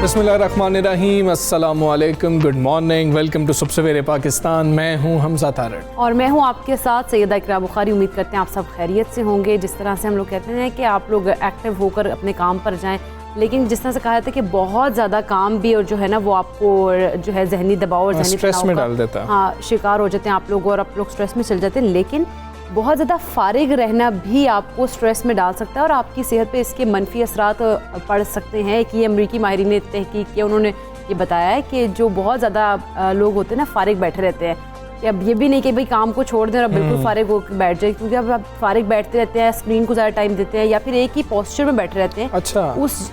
बिस्मिल्लाहिर्रहमानिर्रहीम, अस्सलामुअलैकुम, good morning, welcome to सुबह सवेरे पाकिस्तान। मैं हूं हमजा तारड़ और मैं हूं आपके साथ सैयदा इकरा बुखारी। उम्मीद करते हैं आप सब खैरियत से होंगे। जिस तरह से हम लोग कहते हैं कि आप लोग एक्टिव होकर अपने काम पर जाएं, लेकिन जिस तरह से कहा जाता है कि बहुत ज़्यादा काम भी और जो है ना वो आपको जो है जहनी दबाव और जहनी स्ट्रेस में डाल देता है। हाँ, शिकार हो जाते हैं आप लोग और आप लोग स्ट्रेस में चल जाते हैं। लेकिन बहुत ज़्यादा फारिग रहना भी आपको स्ट्रेस में डाल सकता है और आपकी सेहत पे इसके मनफी असरात पड़ सकते हैं। कि अमरीकी माहिरीन ने तहकीक किया, उन्होंने ये बताया है कि जो बहुत ज़्यादा लोग होते हैं ना फारिग बैठे रहते हैं, कि अब ये भी नहीं कि भाई काम को छोड़ दें और अब बिल्कुल फारिग होकर बैठ जाए, क्योंकि अब आप फारिग बैठते रहते हैं, स्क्रीन को ज़्यादा टाइम देते हैं या फिर एक ही पोस्चर में बैठे रहते हैं। अच्छा,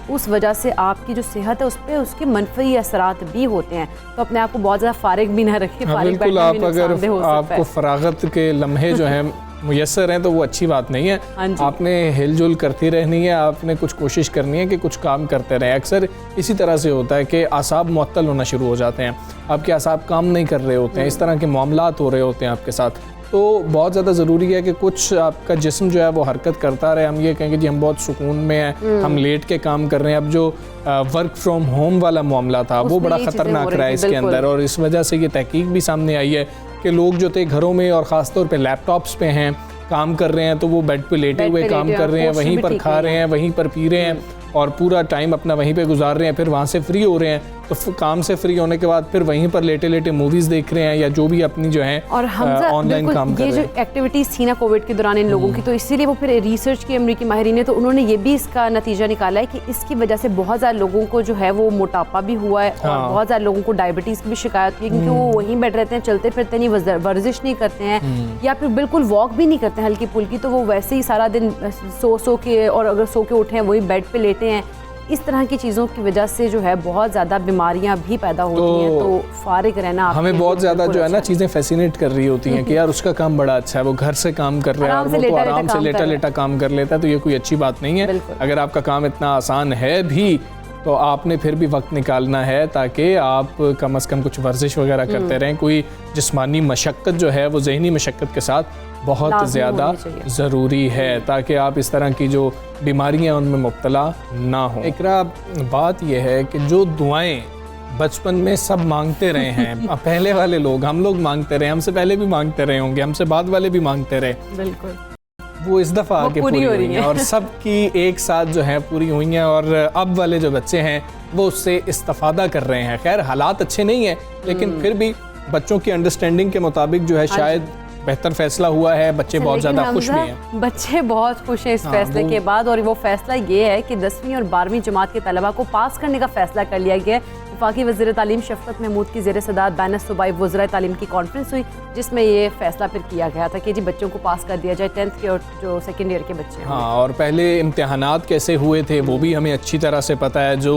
उस वजह से आपकी जो सेहत है उस पर उसके मनफी असरात भी होते हैं। तो अपने आप को बहुत ज़्यादा फारिग भी ना रखें। बिल्कुल, आप अगर आपको फरागत के लम्हे जो हैं मुयस्सर हैं तो वो अच्छी बात नहीं है। आपने हिलजुल करती रहनी है, आपने कुछ कोशिश करनी है कि कुछ काम करते रहें। अक्सर इसी तरह से होता है कि आसाब मुअत्तल होना शुरू हो जाते हैं, आपके आसाब काम नहीं कर रहे होते हैं, इस तरह के मामलात हो रहे होते हैं आपके साथ। तो बहुत ज़्यादा ज़रूरी है कि कुछ आपका जिस्म जो है वो हरकत करता रहे। हम ये कहेंगे जी हम बहुत सुकून में हैं, हम लेट के काम कर रहे हैं। अब जो वर्क फ्रॉम होम वाला मामला था वो बड़ा ख़तरनाक रहा है इसके अंदर, और इस वजह से ये तहकीक भी सामने आई है कि लोग जो थे घरों में और ख़ास तौर पे लैपटॉप्स पे हैं, काम कर रहे हैं, तो वो बेड पे लेटे हुए काम कर रहे हैं, वहीं पर खा रहे हैं, वहीं पर पी रहे हैं और पूरा टाइम अपना वहीं पे गुजार रहे हैं। फिर वहाँ से फ्री हो रहे हैं तो काम से फ्री होने के बाद फिर वहीं पर लेटे लेटे मूवीज़ देख रहे हैं या जो भी अपनी जो है ऑनलाइन काम कर रहे हैं। ये जो एक्टिविटीज़ थी ना कोविड के दौरान इन लोगों की, तो इसीलिए वो फिर रिसर्च की अमरीकी माहिरीन ने, तो उन्होंने ये भी इसका नतीजा निकाला है कि इसकी वजह से बहुत ज़्यादा लोगों को जो है वो मोटापा भी हुआ है और बहुत ज़्यादा लोगों को डायबिटीज़ की भी शिकायत हुई है, क्योंकि वो वहीं बैठ रहते हैं, चलते फिरते नहीं, वर्जिश नहीं करते हैं या फिर बिल्कुल वॉक भी नहीं करते हैं हल्की फुल्की। तो वो वैसे ही सारा दिन सो के, और अगर सो के उठे हैं वही बेड पे लेटे हैं। इस तरह की चीज़ों की वजह से जो है बहुत ज़्यादा बीमारियां भी पैदा होती हैं। तो फारिग रहना हमें बहुत ज़्यादा जो है ना चीज़ें फैसिनेट कर रही होती हैं कि यार उसका काम बड़ा अच्छा है, वो घर से काम कर रहा है, वो तो आराम से लेटा लेटा काम कर लेता है। तो ये कोई अच्छी बात नहीं है। अगर आपका काम इतना आसान है भी तो आपने फिर भी वक्त निकालना है ताकि आप कम से कम कुछ वर्जिश वगैरह करते रहें। कोई जिस्मानी मशक्क़त जो है वो ज़हनी मशक्क़त के साथ बहुत ज़्यादा ज़रूरी है ताकि आप इस तरह की जो बीमारियां उनमें मुब्तला ना हो। इकरा, बात यह है कि जो दुआएं बचपन में सब मांगते रहे हैं पहले वाले लोग, हम लोग मांगते रहे, हमसे पहले भी मांगते रहे होंगे, हमसे बाद वाले भी मांगते रहे, बिल्कुल वो इस दफ़ा आके पूरी हुई हैं और सबकी एक साथ जो है पूरी हुई हैं। और अब वाले जो बच्चे हैं वो उससे इस्तिफादा कर रहे हैं। खैर हालात अच्छे नहीं हैं, लेकिन फिर भी बच्चों की अंडरस्टैंडिंग के मुताबिक जो है शायद बेहतर फैसला हुआ है। बच्चे बहुत ज़्यादा खुश भी हैं, बच्चे बहुत खुश हैं इस फैसले के बाद। और वो फैसला ये है कि 10वीं और 12वीं जमात के तलबा को पास करने का फैसला कर लिया गया है। वफाकी वज़ीर तालीम शफ़क़त महमूद की ज़ेर सदारत बैन सूबाई वज़राए तालीम की कॉन्फ्रेंस हुई, जिसमें ये फैसला फिर किया गया था कि जी बच्चों को पास कर दिया जाए, 10th के और जो सेकेंड ईयर के बच्चे। हाँ, और पहले इम्तिहानात कैसे हुए थे वो भी हमें अच्छी तरह से पता है। जो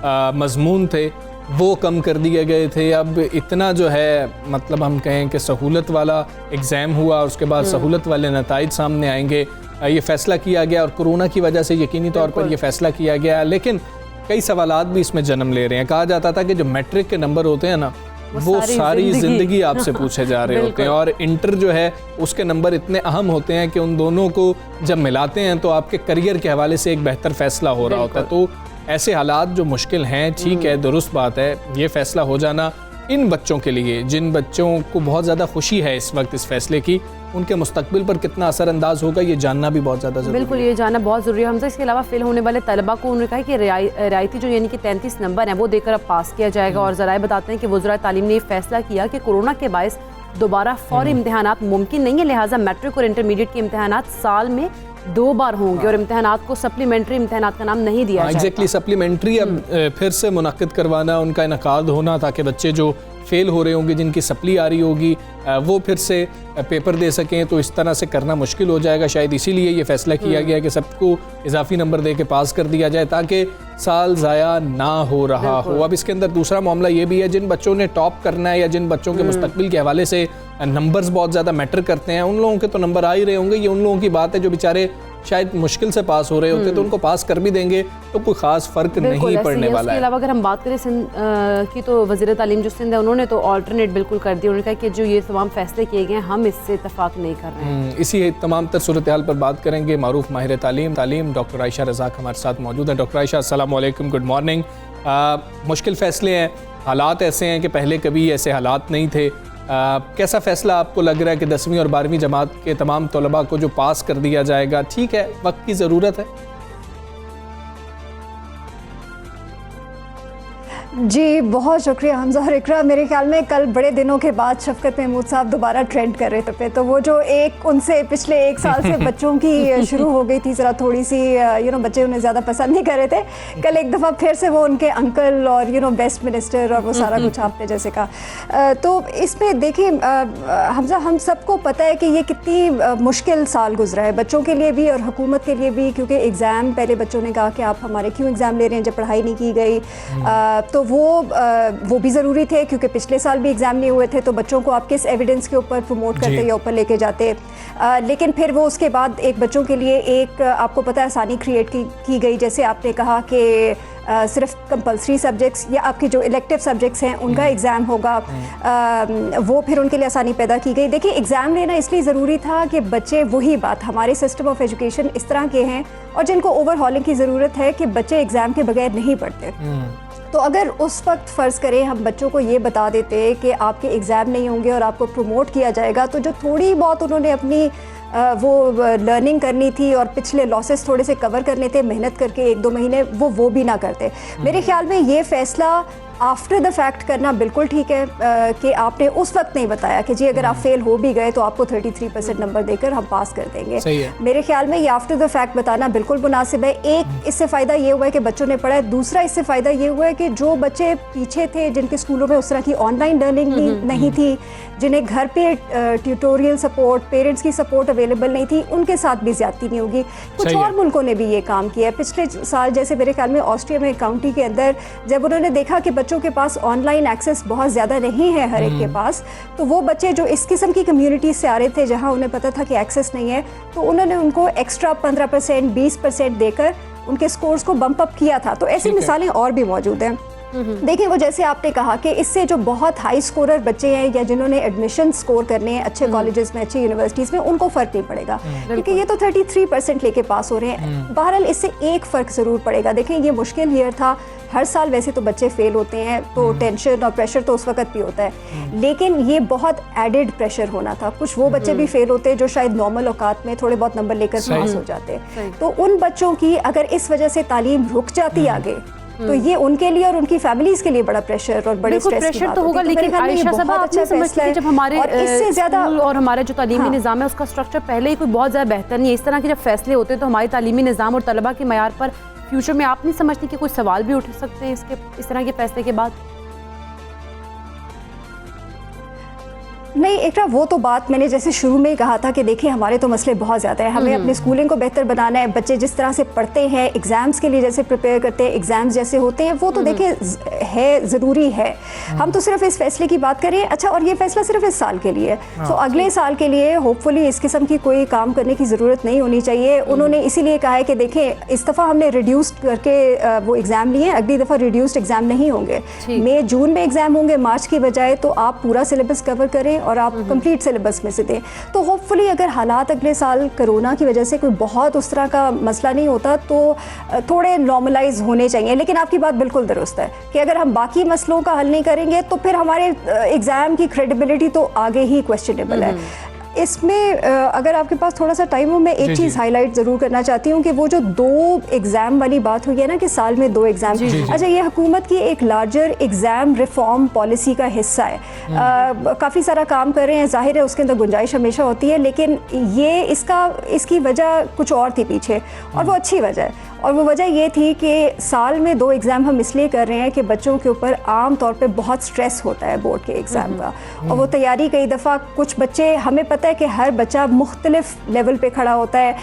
मज़मून थे वो कम कर दिए गए थे। अब इतना जो है मतलब हम कहें कि सहूलत वाला एग्ज़ाम हुआ और उसके बाद सहूलत वाले नताइज सामने आएंगे, ये फ़ैसला किया गया। और कोरोना की वजह से यकीनी तौर पर यह फ़ैसला किया गया, लेकिन कई सवालात भी इसमें जन्म ले रहे हैं। कहा जाता था कि जो मैट्रिक के नंबर होते हैं ना वो सारी ज़िंदगी आपसे पूछे जा रहे होते हैं, और इंटर जो है उसके नंबर इतने अहम होते हैं कि उन दोनों को जब मिलाते हैं तो आपके करियर के हवाले से एक बेहतर फ़ैसला हो रहा होता है। तो ऐसे हालात जो मुश्किल हैं, ठीक है, दुरुस्त बात है, ये फ़ैसला हो जाना इन बच्चों के लिए जिन बच्चों को बहुत ज़्यादा खुशी है इस वक्त इस फैसले की, उनके मुस्तकबिल पर कितना असरअंदाज होगा ये जानना भी बहुत ज़्यादा ज़रूरी है। बिल्कुल, ये जानना बहुत ज़रूरी है हमसे। इसके अलावा फेल होने वाले तलबा को उन्होंने कहा कि रियायती जो यानी कि 33 नंबर हैं वो देकर अब पास किया जाएगा। और ज़राए बताते हैं कि वज़राए तालीम ने फैसला किया कि कोरोना के बायस दोबारा फौरी इम्तिहानात मुमकिन नहीं है, लिहाजा मैट्रिक और इंटरमीडिएट के इम्तिहानात साल में 2 बार होंगे और इम्तिहानात को सप्लीमेंट्री इम्तिहानात का नाम नहीं दिया जाएगा। एग्जैक्टली, सप्लीमेंट्री अब फिर से मुनक्किद करवाना, उनका इनकाद होना ताकि बच्चे जो फेल हो रहे होंगे, जिनकी सप्ली आ रही होगी, वो फिर से पेपर दे सकें। तो इस तरह से करना मुश्किल हो जाएगा, शायद इसीलिए ये फैसला किया गया कि सबको इजाफी नंबर दे के पास कर दिया जाए ताकि साल ज़ाया ना हो रहा हो। अब इसके अंदर दूसरा मामला ये भी है, जिन बच्चों ने टॉप करना है या जिन बच्चों के मुस्तकबिल के हवाले से नंबर्स बहुत ज़्यादा मैटर करते हैं, उन लोगों के तो नंबर आ ही रहे होंगे। ये उन लोगों की बात है जो बेचारे शायद मुश्किल से पास हो रहे होते, तो उनको पास कर भी देंगे तो कोई खास फर्क नहीं पड़ने वाला है। इसके अलावा अगर हम बात करें सिंध की, तो वज़ीर तालीम जो सिंध है उन्होंने तो ऑल्टरनेट बिल्कुल कर दिया। उन्होंने कहा कि जो ये तमाम फैसले किए गए हैं हम इससे इत्तफाक नहीं कर रहे हैं। इसी तमाम तर सूरत हाल पर बात करेंगे। मारूफ माहिर तालीम डॉक्टर आयशा रज़ाक हमारे साथ मौजूद हैं। डॉक्टर आयशा, अस्सलाम वालेकुम, गुड मॉर्निंग। मुश्किल फ़ैसले हैं, हालात ऐसे हैं कि पहले कभी ऐसे हालात नहीं थे। कैसा फ़ैसला आपको लग रहा है कि 10वीं और 12वीं जमात के तमाम तलबा को जो पास कर दिया जाएगा, ठीक है, वक्त की ज़रूरत है? जी बहुत शुक्रिया हमजा और इकरा। मेरे ख्याल में कल बड़े दिनों के बाद शफकत महमूद साहब दोबारा ट्रेंड कर रहे थे, तो वो जो एक उनसे पिछले 1 साल से बच्चों की शुरू हो गई थी, ज़रा थोड़ी सी बच्चे उन्हें ज़्यादा पसंद नहीं कर रहे थे। कल एक दफ़ा फिर से वो उनके अंकल और बेस्ट मिनिस्टर और वो सारा कुछ आपने जैसे कहा। तो इसमें देखिए हमजा, हम सबको पता है कि ये कितनी मुश्किल साल गुजरा है बच्चों के लिए भी और हुकूमत के लिए भी, क्योंकि एग्ज़ाम पहले बच्चों ने कहा कि आप हमारे क्यों एग्ज़ाम ले रहे हैं जब पढ़ाई नहीं की गई। तो वो भी ज़रूरी थे, क्योंकि पिछले साल भी एग्ज़ाम नहीं हुए थे, तो बच्चों को आप किस एविडेंस के ऊपर प्रमोट करते या ऊपर लेके जाते। लेकिन फिर वो उसके बाद एक बच्चों के लिए एक आपको पता है आसानी क्रिएट की गई, जैसे आपने कहा कि सिर्फ कंपलसरी सब्जेक्ट्स या आपके जो इलेक्टिव सब्जेक्ट्स हैं उनका एग्ज़ाम होगा, वो फिर उनके लिए आसानी पैदा की गई। देखिए एग्ज़ाम लेना इसलिए ज़रूरी था कि बच्चे, वही बात, हमारे सिस्टम ऑफ एजुकेशन इस तरह के हैं और जिनको ओवरहॉलिंग की ज़रूरत है कि बच्चे एग्ज़ाम के बगैर नहीं पढ़ते। तो अगर उस वक्त फ़र्ज़ करें हम बच्चों को ये बता देते कि आपके एग्ज़ाम नहीं होंगे और आपको प्रमोट किया जाएगा, तो जो थोड़ी बहुत उन्होंने अपनी वो लर्निंग करनी थी और पिछले लॉसेस थोड़े से कवर करने थे मेहनत करके 1-2 महीने, वो भी ना करते। मेरे ख्याल में ये फ़ैसला आफ्टर द फैक्ट करना बिल्कुल ठीक है कि आपने उस वक्त नहीं बताया कि जी अगर आप फेल हो भी गए तो आपको 33% नंबर देकर हम पास कर देंगे। मेरे ख्याल में ये आफ्टर द फैक्ट बताना बिल्कुल मुनासिब है। एक, इससे फ़ायदा ये हुआ है कि बच्चों ने पढ़ा है। दूसरा, इससे फ़ायदा ये हुआ है कि जो बच्चे पीछे थे, जिनके स्कूलों में उस तरह की ऑनलाइन लर्निंग नहीं थी, जिन्हें घर पे ट्यूटोरियल सपोर्ट, पेरेंट्स की सपोर्ट अवेलेबल नहीं थी, उनके साथ भी ज़्यादती नहीं होगी। कुछ और मुल्कों ने भी ये काम किया है पिछले साल, जैसे मेरे ख्याल में ऑस्ट्रिया में काउंटी के अंदर जब उन्होंने देखा कि बच्चों के पास ऑनलाइन एक्सेस बहुत ज़्यादा नहीं है हर एक के पास, तो वो बच्चे जो इस किस्म की कम्युनिटी से आ रहे थे जहाँ उन्हें पता था कि एक्सेस नहीं है, तो उन्होंने उनको एक्स्ट्रा 15%, 20% देकर उनके स्कोर्स को बम्प अप किया था। तो ऐसी मिसालें और भी मौजूद हैं। देखिए वो जैसे आपने कहा कि इससे जो बहुत हाई स्कोरर बच्चे हैं या जिन्होंने एडमिशन स्कोर करने हैं अच्छे कॉलेजेस में, अच्छी यूनिवर्सिटीज़ में, उनको फ़र्क नहीं पड़ेगा, क्योंकि ये तो 33% लेके पास हो रहे हैं। बहरहाल इससे एक फ़र्क ज़रूर पड़ेगा। देखें ये मुश्किल ईयर था, हर साल वैसे तो बच्चे फेल होते हैं, तो टेंशन और प्रेशर तो उस वक्त भी होता है, लेकिन ये बहुत एडेड प्रेशर होना था। कुछ वो बच्चे भी फेल होते हैं जो शायद नॉर्मल औकात में थोड़े बहुत नंबर लेकर पास हो जाते, तो उन बच्चों की अगर इस वजह से तालीम रुक जाती आगे, तो ये उनके लिए और उनकी फैमिलीज के लिए बड़ा प्रेशर और बड़े स्ट्रेस की बात तो होगा। लेकिन आयशा साहब, आपने समझ लिया जब हमारे इससे ज़्यादा और हमारा जो तालीमी निज़ाम है उसका स्ट्रक्चर पहले ही कोई बहुत ज़्यादा बेहतर नहीं है, इस तरह के जब फैसले होते हैं तो हमारे तालीमी निज़ाम और तलबा के मयार पर फ्यूचर में आप नहीं समझती कि कोई सवाल भी उठ सकते हैं इस तरह के फैसले के बाद? नहीं इकरा, वो तो बात मैंने जैसे शुरू में ही कहा था कि देखिए हमारे तो मसले बहुत ज़्यादा हैं, हमें अपनी स्कूलिंग को बेहतर बनाना है। बच्चे जिस तरह से पढ़ते हैं, एग्ज़ाम्स के लिए जैसे प्रिपेयर करते हैं, एग्ज़ाम्स जैसे होते हैं, वो तो देखिए है, ज़रूरी है। हम तो सिर्फ इस फैसले की बात करें। अच्छा, और ये फैसला सिर्फ इस साल के लिए, तो अगले साल के लिए होपफुली इस किस्म की कोई काम करने की ज़रूरत नहीं होनी चाहिए। उन्होंने इसीलिए कहा है कि देखें इस दफ़ा हमने रिड्यूस्ड करके वो एग्ज़ाम लिए, अगली दफ़ा रिड्यूस्ड एग्ज़ाम नहीं होंगे, मई जून में एग्ज़ाम होंगे मार्च की बजाय, तो आप पूरा सिलेबस कवर करें और आप कंप्लीट सिलेबस में से दें। तो होपफुली अगर हालात अगले साल कोरोना की वजह से कोई बहुत उस तरह का मसला नहीं होता तो थोड़े नॉर्मलाइज होने चाहिए। लेकिन आपकी बात बिल्कुल दुरुस्त है कि अगर हम बाकी मसलों का हल नहीं करेंगे तो फिर हमारे एग्ज़ाम की क्रेडिबिलिटी तो आगे ही क्वेश्चनेबल है। इसमें अगर आपके पास थोड़ा सा टाइम हो, मैं एक चीज़ हाईलाइट ज़रूर करना चाहती हूँ कि वो जो 2 एग्ज़ाम वाली बात हुई है ना कि साल में 2 एग्ज़ाम, अच्छा ये हुकूमत की एक लार्जर एग्ज़ाम रिफॉर्म पॉलिसी का हिस्सा है। काफ़ी सारा काम कर रहे हैं, जाहिर है उसके अंदर गुंजाइश हमेशा होती है, लेकिन ये इसकी वजह कुछ और थी पीछे और वो अच्छी वजह है। और वो वजह ये थी कि साल में 2 एग्ज़ाम हम इसलिए कर रहे हैं कि बच्चों के ऊपर आम तौर पे बहुत स्ट्रेस होता है बोर्ड के एग्ज़ाम का, और वो तैयारी कई दफ़ा कुछ बच्चे, हमें पता है कि हर बच्चा मुख्तलिफ लेवल पे खड़ा होता है,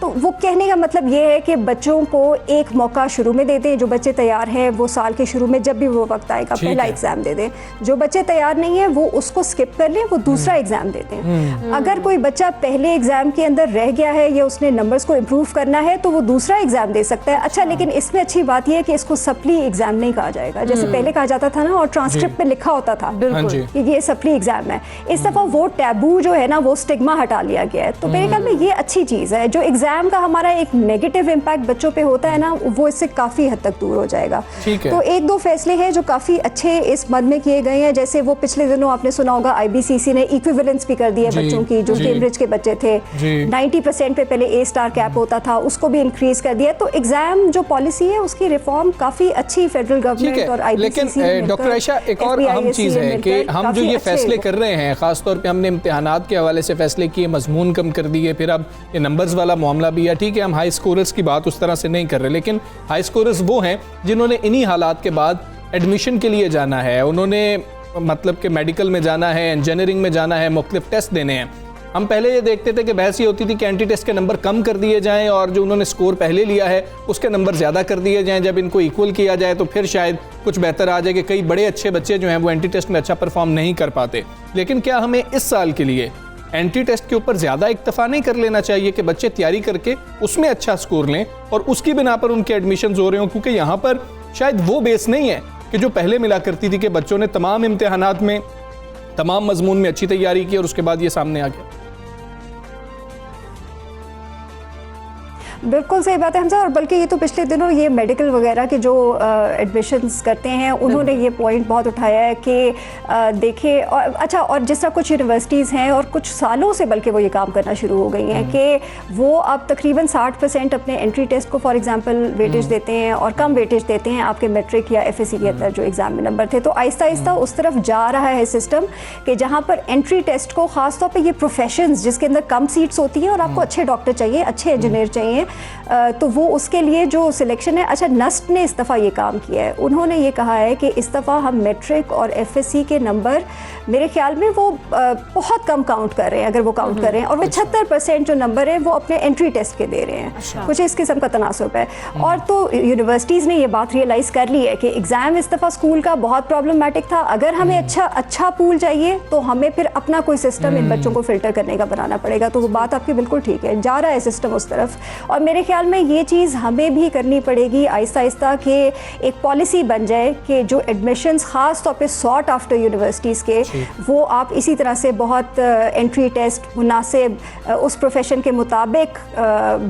तो वो कहने का मतलब ये है कि बच्चों को एक मौका शुरू में दे दें। जो बच्चे तैयार हैं वो साल के शुरू में जब भी वो वक्त आएगा पहला एग्ज़ाम दे दें, जो बच्चे तैयार नहीं है वो उसको स्किप कर लें, वो दूसरा एग्ज़ाम दे दें। अगर कोई बच्चा पहले एग्ज़ाम के अंदर रह गया है या उसने नंबर्स को इम्प्रूव करना है तो वो दूसरा एग्ज़ाम दे सकता है। अच्छा, लेकिन इसमें अच्छी बात यह है कि इसको सप्ली एग्ज़ाम नहीं कहा जाएगा, जैसे पहले कहा जाता था ना, और ट्रांसक्रिप्ट में लिखा होता था कि ये सप्ली एग्ज़ाम है। इस दफ़ा वो टैबू जो है ना, वो स्टिग्मा हटा लिया गया है। तो मेरे ख्याल में ये अच्छी चीज़ है। जो एग्ज़ाम का हमारा एक नेगेटिव इम्पैक्ट बच्चों पे होता है ना, वो इससे काफ़ी हद तक दूर हो जाएगा। तो 1-2 फैसले हैं जो काफ़ी अच्छे इस मद में किए गए हैं। जैसे वो पिछले दिनों आपने सुना होगा, IBCC ने इक्विवेलेंस भी कर दी है बच्चों की, जो कैम्ब्रिज के बच्चे थे 90% पे पहले A स्टार कैप होता था, उसको भी इंक्रीज कर दिया। तो एग्जाम जो पॉलिसी है उसकी रिफॉर्म काफ़ी अच्छी फेडरल गवर्नमेंट और IBCC। लेकिन डॉक्टर आयशा, एक और अहम चीज़ है कि हम जो ये फैसले कर रहे हैं, ख़ासतौर पे हमने इम्तिहानात के हवाले से फैसले किए, मजमून कम कर दिए, फिर अब ये नंबर्स वाला मामला भी है। ठीक है, हम हाई स्कोरर्स की बात उस तरह से नहीं कर रहे, लेकिन हाई स्कोरर्स वो हैं जिन्होंने इन्हीं हालात के बाद एडमिशन के लिए जाना है, उन्होंने मतलब कि मेडिकल में जाना है, इंजीनियरिंग में जाना है, मुख्तलिफ टेस्ट देने हैं। हम पहले ये देखते थे कि बहस ये होती थी कि एंटी टेस्ट के नंबर कम कर दिए जाएं और जो उन्होंने स्कोर पहले लिया है उसके नंबर ज़्यादा कर दिए जाएं। जब इनको इक्वल किया जाए तो फिर शायद कुछ बेहतर आ जाए कि कई बड़े अच्छे बच्चे जो हैं वो एंटी टेस्ट में अच्छा परफॉर्म नहीं कर पाते। लेकिन क्या हमें इस साल के लिए एंटी टेस्ट के ऊपर ज़्यादा इक्तफा नहीं कर लेना चाहिए कि बच्चे तैयारी करके उसमें अच्छा स्कोर लें और उसकी बिना पर उनके एडमिशन हो रहे हों? क्योंकि यहाँ पर शायद वो बेस नहीं है कि जो पहले मिला करती थी कि बच्चों ने तमाम इम्तिहानात में, तमाम मजमून में अच्छी तैयारी की और उसके बाद ये सामने आ गया। बिल्कुल सही बात है हमजा, और बल्कि ये तो पिछले दिनों ये मेडिकल वगैरह के जो एडमिशन्स करते हैं उन्होंने ये पॉइंट बहुत उठाया है कि देखिए, और अच्छा, और जिस तरह कुछ यूनिवर्सिटीज़ हैं और कुछ सालों से बल्कि वो ये काम करना शुरू हो गई हैं कि वो अब तकरीबन 60% अपने एंट्री टेस्ट को फॉर एग्जांपल वेटेज देते हैं और कम वेटेज देते हैं आपके मैट्रिक या FSC के अंदर जो एग्ज़ाम में नंबर थे। तो आहिस्ता आहिस्ता उस तरफ जा रहा है सिस्टम कि जहाँ पर एंट्री टेस्ट को ख़ासतौर पर ये प्रोफेशंस जिसके अंदर कम सीट्स होती हैं और आपको अच्छे डॉक्टर चाहिए, अच्छे इंजीनियर चाहिए, तो वो उसके लिए जो सिलेक्शन है। अच्छा, नस्ट ने इस दफ़ा ये काम किया है, उन्होंने ये कहा है कि इस दफ़ा हम मैट्रिक और FSC के नंबर मेरे ख्याल में वो बहुत कम काउंट कर रहे हैं, अगर वो काउंट कर रहे हैं, और वो 76% जो नंबर है वो अपने एंट्री टेस्ट के दे रहे हैं। कुछ इस किस्म का तनासुब है। और तो यूनिवर्सिटीज़ ने ये बात रियलाइज़ कर ली है कि एग्ज़ाम इस दफ़ा स्कूल का बहुत प्रॉब्लमेटिक था। अगर हमें अच्छा पूल चाहिए तो हमें फिर अपना कोई सिस्टम इन बच्चों को फिल्टर करने का बनाना पड़ेगा। तो वो बात आपकी बिल्कुल ठीक है, जा रहा है सिस्टम उस तरफ। और मेरे ख्याल में ये चीज़ हमें भी करनी पड़ेगी आहिस्ता आहिस्ता कि एक पॉलिसी बन जाए कि जो एडमिशन्स ख़ास तौर पे सॉट आफ्टर यूनिवर्सिटीज़ के, वो आप इसी तरह से बहुत एंट्री टेस्ट मुनासिब उस प्रोफेशन के मुताबिक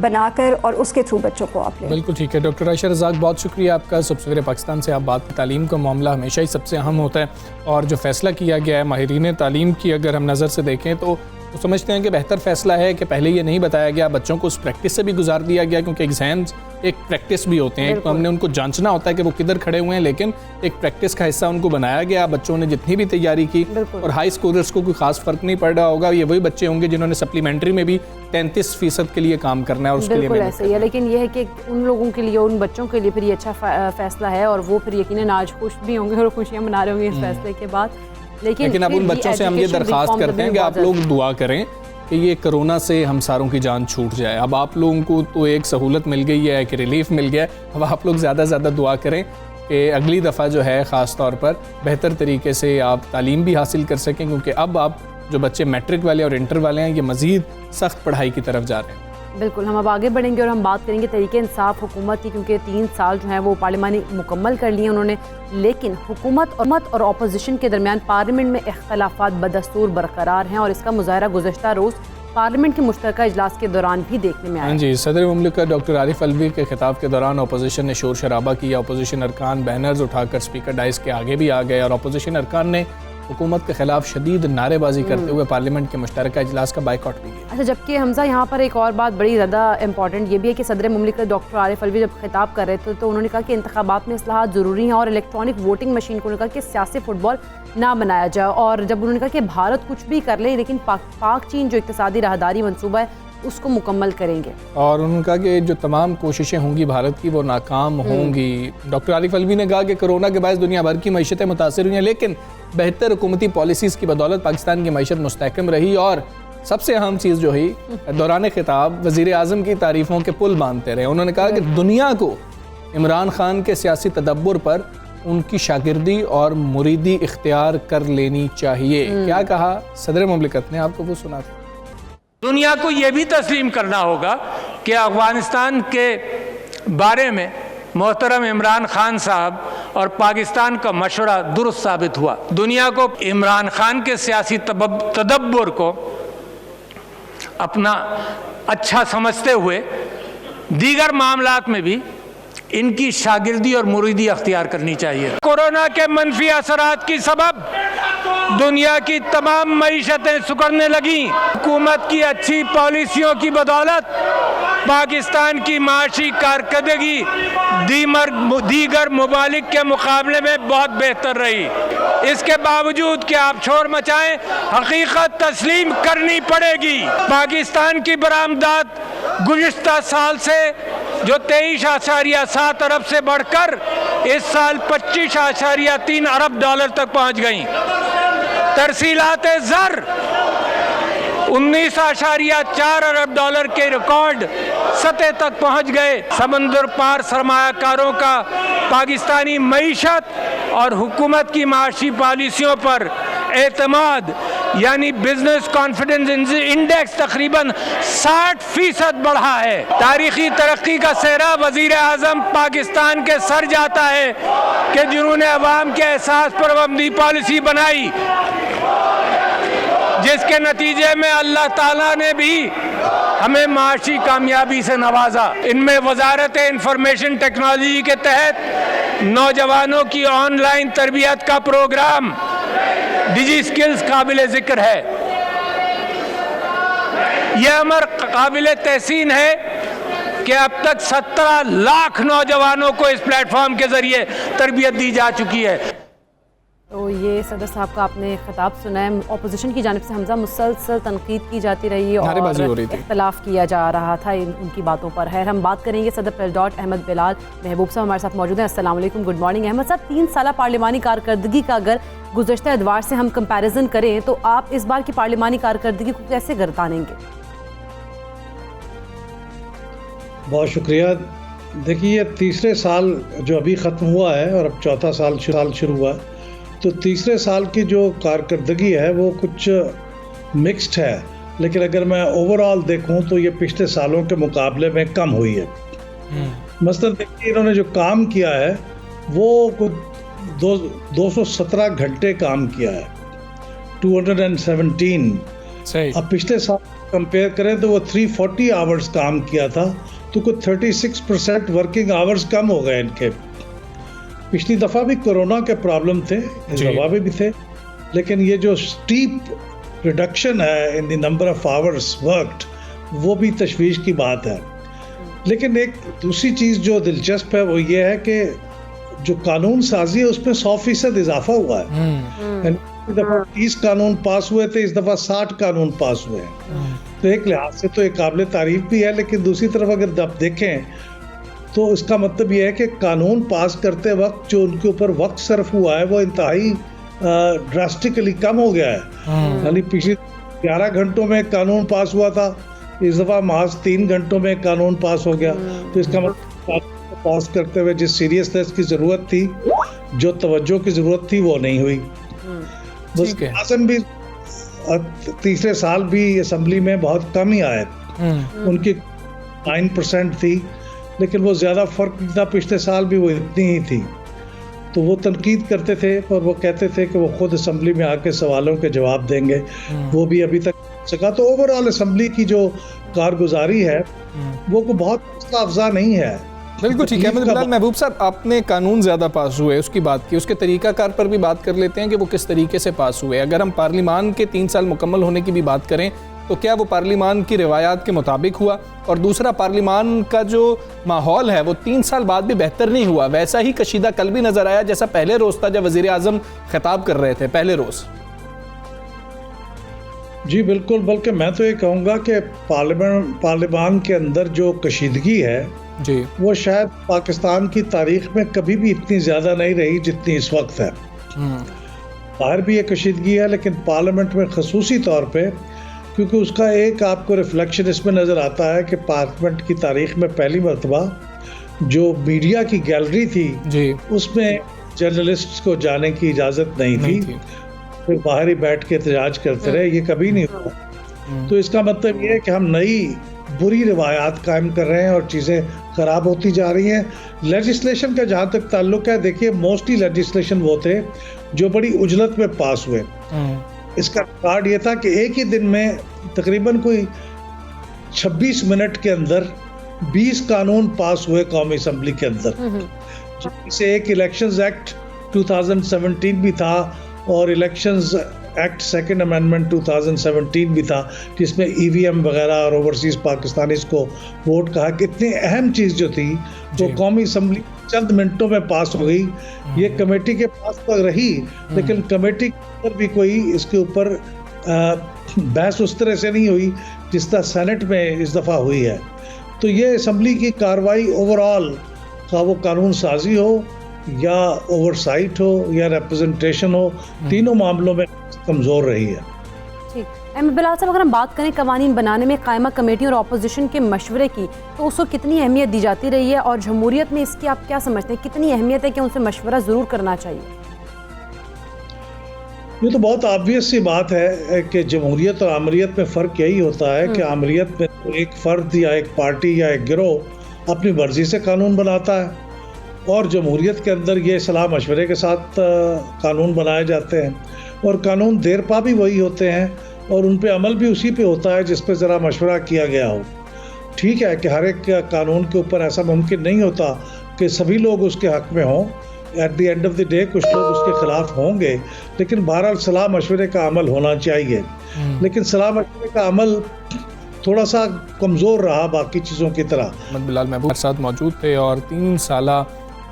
बनाकर और उसके थ्रू बच्चों को आप लें। बिल्कुल ठीक है। डॉक्टर आयशा रज़ाक, बहुत शुक्रिया आपका। सवेरे पाकिस्तान से आप बात की, तालीम का मामला हमेशा ही सबसे अहम होता है और जो फ़ैसला किया गया है माहिरीन तालीम की अगर हम नज़र से देखें तो समझते हैं कि बेहतर फ़ैसला है कि पहले ये नहीं बताया गया, बच्चों को उस प्रैक्टिस से भी गुजार दिया गया, क्योंकि एग्ज़ाम्स एक प्रैक्टिस भी होते हैं। एक तो हमने उनको जांचना होता है कि वो किधर खड़े हुए हैं, लेकिन एक प्रैक्टिस का हिस्सा उनको बनाया गया। बच्चों ने जितनी भी तैयारी की और हाई स्कोरर्स को कोई ख़ास फ़र्क नहीं पड़ रहा होगा। ये वही बच्चे होंगे जिन्होंने सप्लीमेंट्री में भी 33% के लिए काम करना है और उसके लिए ऐसा ही है। लेकिन ये है कि उन लोगों के लिए, उन बच्चों के लिए फिर ये अच्छा फ़ैसला है और वो फिर यकीनन आज खुश भी होंगे और खुशियाँ मना रहे होंगे इस फैसले के बाद। लेकिन अब उन बच्चों से हम ये दरख्वास्त करते हैं कि आप लोग दुआ करें कि ये कोरोना से हम सारों की जान छूट जाए। अब आप लोगों को तो एक सहूलत मिल गई है, एक रिलीफ मिल गया है, अब आप लोग ज़्यादा से ज़्यादा दुआ करें कि अगली दफ़ा जो है ख़ास तौर पर बेहतर तरीके से आप तालीम भी हासिल कर सकें, क्योंकि अब आप जो बच्चे मैट्रिक वाले और इंटर वाले हैं ये मज़ीद सख्त पढ़ाई की तरफ जा रहे हैं। बिल्कुल, हम अब आगे बढ़ेंगे और हम बात करेंगे तरीके इंसाफ हुकूमत की, क्योंकि 3 साल जो हैं वो पार्लिमानी मुकम्मल कर लिए उन्होंने, लेकिन हुकूमत और अपोजिशन के दरमियान पार्लियामेंट में इख्तलाफात बदस्तूर बरकरार हैं और इसका मुजाहरा गुज़श्ता रोज़ पार्लियामेंट के मुश्तरका इजलास के दौरान भी देखने में आया। जी, सदर मुमलिकत डॉक्टर आरिफ अलवी के खिताब के दौरान अपोजिशन ने शोर शराबा किया। अपोजिशन अरकान बैनर्स उठाकर स्पीकर डाइस के आगे भी आ गए और अपोजिशन अरकान ने हुकूमत के खिलाफ शदीद नारेबाजी करते हुए पार्लियामेंट के मुश्तरका इजलास का बाइकआउट भी किया। अच्छा, जबकि हमजा यहाँ पर एक और बात बड़ी ज़्यादा इंपॉर्टेंट ये भी है कि सदर मुमलिकत डॉक्टर आरिफ अलवी जब खिताब कर रहे थे तो उन्होंने कहा कि इंतखाबात में इस्लाहात ज़रूरी हैं और इलेक्ट्रॉनिक वोटिंग मशीन को उन्होंने कहा कि सियासी फुटबॉल ना बनाया जाए। और जब उन्होंने कहा कि भारत कुछ भी कर ले लेकिन पाक चीन जो इक्तिसादी राहदारी मनसूबा है उसको मुकम्मल करेंगे। और उन्होंने कहा कि जो तमाम कोशिशें होंगी भारत की वो नाकाम होंगी। डॉक्टर आरिफ अलवी ने कहा कि कोरोना के बाद दुनिया भर की मईशतें मुतासर हुई हैं, लेकिन बेहतर हुकूमती पॉलिसीज़ की बदौलत पाकिस्तान की मईशत मुस्तहकम रही। और सबसे अहम चीज़ जो ही दौरान खिताब वज़ीर आज़म की तारीफ़ों के पुल बांधते रहे। उन्होंने कहा कि दुनिया को इमरान खान के सियासी तदब्बुर पर उनकी शागिर्दी और मुरीदी इख्तियार कर लेनी चाहिए। क्या कहा सदर मुमलिकत ने, आपको वो सुना था। दुनिया को ये भी तस्लीम करना होगा कि अफगानिस्तान के बारे में मोहतरम इमरान खान साहब और पाकिस्तान का मशवरा दुरुस्त साबित हुआ। दुनिया को इमरान खान के सियासी तदब्बुर को अपना अच्छा समझते हुए दीगर मामलात में भी इनकी शागिर्दी और मुरीदी अख्तियार करनी चाहिए। कोरोना के मनफी असरात की सबब दुनिया की तमाम मईशतें सुकड़ने लगी। हुकूमत की अच्छी पॉलिसियों की बदौलत पाकिस्तान की माशी कारकर्दगी दीगर ममालिक के मुकाबले में बहुत बेहतर रही। इसके बावजूद कि आप शोर मचाएं, हकीकत तस्लीम करनी पड़ेगी। पाकिस्तान की बरामदात गुज़िश्ता साल से जो 23.7 अरब से बढ़कर इस साल 25.3 अरब डॉलर तक पहुंच गई। तरसीलात ज़र 19.4 अरब डॉलर के रिकॉर्ड सतह तक पहुंच गए। समंदर पार सरमायाकारों का पाकिस्तानी मईशत और हुकूमत की माशी पॉलिसियों पर एतमाद यानी बिजनेस कॉन्फिडेंस इंडेक्स तकरीबन 60% बढ़ा है। तारीखी तरक्की का सेहरा वजीर आज़म पाकिस्तान के सर जाता है कि जिन्होंने अवाम के एहसास पर मबनी पॉलिसी बनाई, जिसके नतीजे में अल्लाह ताला ने भी हमें माशी कामयाबी से नवाजा। इनमें वजारत इंफॉर्मेशन टेक्नोलॉजी के तहत नौजवानों की ऑनलाइन तरबियत का प्रोग्राम डिजी स्किल्स काबिल ज़िक्र है। यह अमर काबिल तहसीन है कि अब तक 17 लाख नौजवानों को इस प्लेटफॉर्म के जरिए तरबियत दी जा चुकी है। तो ये सदर साहब का आपने खिताब सुना है। अपोजिशन की जानिब से हमजा मुसलसल तनकीद की जाती रही और इख्तलाफ किया जा रहा था उनकी बातों पर। है हम बात करेंगे सदर पेलडॉट अहमद बिलाल महबूब साहब हमारे साथ मौजूद हैं। अस्सलाम वालेकुम, गुड मॉर्निंग। अहमद साहब, 3 साल पार्लिमानी कारकर्दगी का अगर गुज़श्ता एतवार से हम कंपैरिजन करें तो आप इस बार की पार्लिमानी कारकर्दगी को कैसे गर्दानेंगे? बहुत शुक्रिया। देखिए, तीसरे साल जो अभी ख़त्म हुआ है और अब चौथा साल शुरू हुआ, तो तीसरे साल की जो कारकर्दगी है वो कुछ मिक्स्ड है, लेकिन अगर मैं ओवरऑल देखूं तो ये पिछले सालों के मुकाबले में कम हुई है। मसलन देखिए, इन्होंने जो काम किया है वो कुछ 217 घंटे काम किया है, 217। अब पिछले साल कंपेयर करें तो वो 340 आवर्स काम किया था, तो कुछ 36% वर्किंग आवर्स कम हो गए इनके। पिछली दफ़ा भी कोरोना के प्रॉब्लम थे, इस दफ़ा भी थे, लेकिन ये जो स्टीप रिडक्शन है in the number of hours worked, वो भी तशवीश की बात है। लेकिन एक दूसरी चीज़ जो दिलचस्प है वो ये है कि जो कानून साजी है उसमें 100% इजाफा हुआ है। इस दफ़ा 30 कानून पास हुए थे, इस दफ़ा 60 कानून पास हुए हैं। तो एक लिहाज से तो एक काबिल तारीफ भी है, लेकिन दूसरी तरफ अगर आप देखें तो इसका मतलब ये है कि कानून पास करते वक्त जो उनके ऊपर वक्त सर्फ हुआ है वो इंतहाई ड्रास्टिकली कम हो गया है। यानी पिछले 11 घंटों में कानून पास हुआ था, इस दफ़ा महज 3 घंटों में कानून पास हो गया। तो इसका मतलब पास करते हुए जिस सीरियसनेस की ज़रूरत थी, जो तवज्जो की ज़रूरत थी, वो नहीं हुई। आज़म भी तीसरे साल भी असम्बली में बहुत कम ही आए, उनकी 9% थी, लेकिन वो ज़्यादा फ़र्क नहीं था, पिछले साल भी वो इतनी ही थी। तो वो तनकीद करते थे और वो कहते थे कि वो खुद असम्बली में आके सवालों के जवाब देंगे, वो भी अभी तक सका। तो ओवरऑल असम्बली की जो कारगुजारी है वो को बहुत हौसला अफजा नहीं है। बिल्कुल ठीक है। महबूब साहब, आपने कानून ज़्यादा पास हुए उसकी बात की, उसके तरीक़ाकार पर भी बात कर लेते हैं कि वो किस तरीके से पास हुए। अगर हम पार्लिमान के 3 साल मुकम्मल होने की भी बात करें तो क्या वो पार्लिमान की रिवायात के मुताबिक हुआ? और दूसरा, पार्लिमान का जो माहौल है वो 3 साल बाद भी बेहतर नहीं हुआ, वैसा ही कशीदा कल भी नज़र आया जैसा पहले रोज़ था जब वज़ीर आज़म खिताब कर रहे थे पहले रोज़। जी बिल्कुल, बल्कि मैं तो ये कहूँगा कि पार्लियामान के अंदर जो कशीदगी है जी, वो शायद पाकिस्तान की तारीख में कभी भी इतनी ज़्यादा नहीं रही जितनी इस वक्त है। बाहर भी ये कशीदगी है, लेकिन पार्लियामेंट में खसूसी तौर पे, क्योंकि उसका एक आपको रिफ्लेक्शन इसमें नज़र आता है कि पार्लियामेंट की तारीख में पहली मरतबा जो मीडिया की गैलरी थी जी, उसमें जर्नलिस्ट्स को जाने की इजाज़त नहीं थी, फिर बाहर ही बैठ के एहतजाज करते रहे। ये कभी नहीं हुआ। तो इसका मतलब ये है कि हम नई बुरी रिवायात कायम कर रहे हैं और चीज़ें ख़राब होती जा रही हैं। लेजिस्लेशन का जहाँ तक ताल्लुक है, देखिए मोस्टली लेजिस्लेशन वो थे जो बड़ी उजलत में पास हुए। इसका रिकॉर्ड ये था कि एक ही दिन में तकरीबन कोई 26 मिनट के अंदर 20 कानून पास हुए कौमी असम्बली के अंदर, जिससे एक इलेक्शंस एक्ट 2017 भी था और इलेक्शंस एक्ट सेकंड अमेंडमेंट 2017 भी था, जिसमें ईवीएम वगैरह और ओवरसीज पाकिस्तानीज को वोट कहा। कितनी अहम चीज़ जो थी वो कौमी असम्बली चंद मिनटों में पास हो गई। ये कमेटी के पास तो रही, लेकिन कमेटी पर भी कोई इसके ऊपर बहस उस तरह से नहीं हुई जिस तरह सेनेट में इस दफ़ा हुई है। तो ये असम्बली की कार्रवाई ओवरऑल का वो कानून साजी हो या ओवरसाइट हो या रिप्रेजेंटेशन हो, तीनों मामलों में कमज़ोर रही है। ठीक बिलाल साहब, अगर हम बात करें कवानीन बनाने में कायमा कमेटी और अपोजिशन के मशवरे की, तो उसको कितनी अहमियत दी जाती रही है और जमहूरियत में इसकी आप क्या समझते हैं, कितनी अहमियत है कि उनसे मशवरा ज़रूर करना चाहिए? ये तो बहुत ऑब्वियस सी बात है कि जमहूरियत और आमरीत में फ़र्क यही होता है कि आमरीत में तो एक फ़र्द या एक पार्टी या एक गिरोह अपनी मर्ज़ी से कानून बनाता है, और जमहूरियत के अंदर ये सलाह मशवरे के साथ कानून बनाए जाते हैं, और कानून देर पा भी वही होते हैं और उन पे अमल भी उसी पे होता है जिस पे ज़रा मशवरा किया गया हो। ठीक है कि हर एक कानून के ऊपर ऐसा मुमकिन नहीं होता कि सभी लोग उसके हक़ में हों। At the end of the day कुछ लोग उसके ख़िलाफ़ होंगे, लेकिन बहरहाल सलाह मशवरे का अमल होना चाहिए। लेकिन सलाह मशवरे का अमल थोड़ा सा कमज़ोर रहा बाकी चीज़ों की तरह। मोहम्मद बिलाल महबूब हमारे साथ मौजूद थे और 3 साला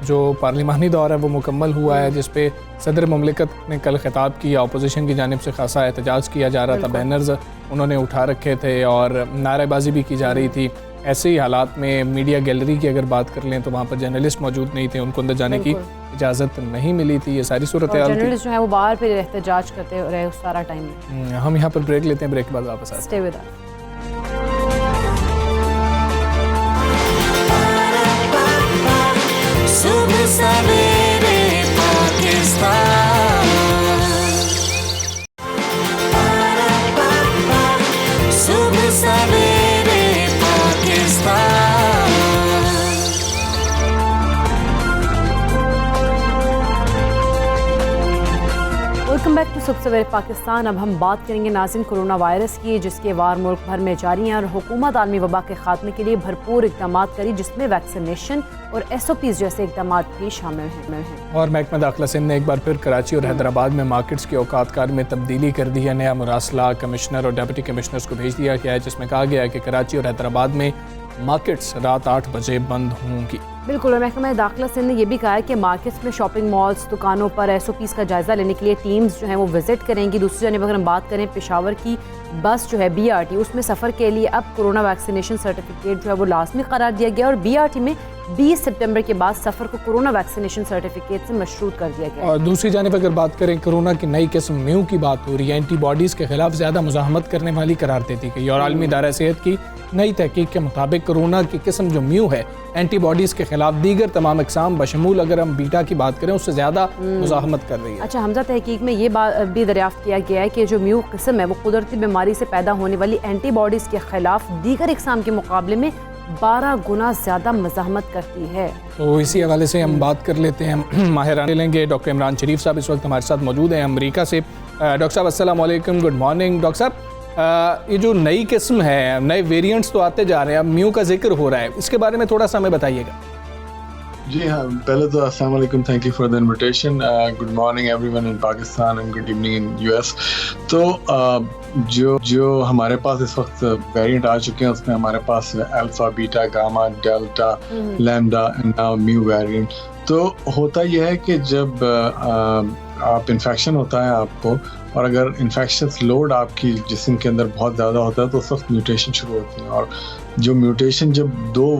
जो पार्लिमानी दौर है वो मुकम्मल हुआ है, जिस पे सदर मुमलिकत ने कल खिताब किया। अपोजिशन की जानिब से खासा एहतजाज किया जा रहा था, बैनर्स उन्होंने उठा रखे थे और नारेबाजी भी की जा रही थी। ऐसे ही हालात में मीडिया गैलरी की अगर बात कर लें तो वहाँ पर जर्नलिस्ट मौजूद नहीं थे, उनको अंदर जाने की इजाज़त नहीं मिली थी। ये सारी सूरत हाल जर्नलिस्ट जो है वो बाहर पे एहतजाज करते रहे उस सारा टाइम। हम यहाँ पर ब्रेक लेते हैं, ब्रेक के बाद वापस आते हैं। सुबह सवेरे पाकिस्तान, सुबह सवेरे पाकिस्तान। वेलकम बैक टू सुबह सवेरे पाकिस्तान। अब हम बात करेंगे नाज़रीन कोरोना वायरस की, जिसके वार मुल्क भर में जारी हैं और हुकूमत आलमी वबा के खात्मे के लिए भरपूर इक़दाम करी, जिसमें वैक्सीनेशन और SOPs जैसे इक़दाम भी शामिल हैं। और महकमा दाखिला सिंध ने एक बार फिर कराची और हैदराबाद में मार्केट्स के औकात कार में तब्दीली कर दी है। नया मुरासला कमिश्नर और डिप्टी कमिश्नर्स को भेज दिया गया है, जिसमें कहा गया है कि कराची और हैदराबाद में मार्केट्स रात 8 बजे बंद होंगी। बिल्कुल, और महकमा दाखिला सिंध ने यह भी कहा है कि मार्केट्स में शॉपिंग मॉल्स दुकानों पर SOPs का जायज़ा लेने के लिए टीम्स जो हैं वो विजिट करेंगी। दूसरी जानिब अगर हम बात करें पेशावर की बस जो है BRT, उसमें सफ़र के लिए अब कोरोना वैक्सीनेशन सर्टिफिकेट जो है वो लाजमी करार दिया गया और BRT में 20 सितंबर के बाद सफ़र को कोरोना वैक्सीनेशन सर्टिफिकेट से मशरूत कर दिया गया। और दूसरी जानिब अगर बात करें कोरोना की नई किस्म म्यू की बात हो रही है, एंटीबॉडीज़ के खिलाफ ज़्यादा मुज़ाहमत करने वाली करार दे दी गई और आलमी इदारा सेहत की नई तहकीक के मुताबिक कोरोना की किस्म जो म्यू है एंटीबॉडीज़ के खिलाफ दीगर तमाम इकसाम बशमूल अगर हम बीटा की बात करें उससे ज़्यादा मुज़ाहमत कर रही है। अच्छा हमजा, तहकीक में ये बात भी दरियाफ्त किया गया है कि जो म्यू किस्म है वो कुदरती बीमारी से पैदा होने वाली एंटीबॉडीज़ के खिलाफ दीगर इकसाम के मुकाबले में 12 गुना ज़्यादा मज़ाहमत करती है। तो इसी हवाले से हम बात कर लेते हैं, माहिरान लेंगे। डॉक्टर इमरान शरीफ साहब इस वक्त हमारे साथ मौजूद हैं अमरीका से। डॉक्टर साहब अस्सलाम वालेकुम, गुड मॉर्निंग। डॉक्टर साहब, ये जो नई किस्म है, नए वेरिएंट्स तो आते जा रहे हैं, अब म्यू का जिक्र हो रहा है, इसके बारे में थोड़ा सा हमें बताइएगा। जी हाँ, पहले तो अस्सलाम वालेकुम, thank you for the invitation. Good morning everyone in Pakistan and good evening in US। तो जो हमारे पास इस वक्त वेरिएंट आ चुके हैं उसमें हमारे पास alpha, beta, gamma, delta, lambda and now mu variant. तो होता यह है कि जब आप इन्फेक्शन होता है आपको, और अगर इन्फेक्शस लोड आपकी जिस्म के अंदर बहुत ज़्यादा होता है तो उस वक्त म्यूटेशन शुरू होती है। और जो म्यूटेशन, जब दो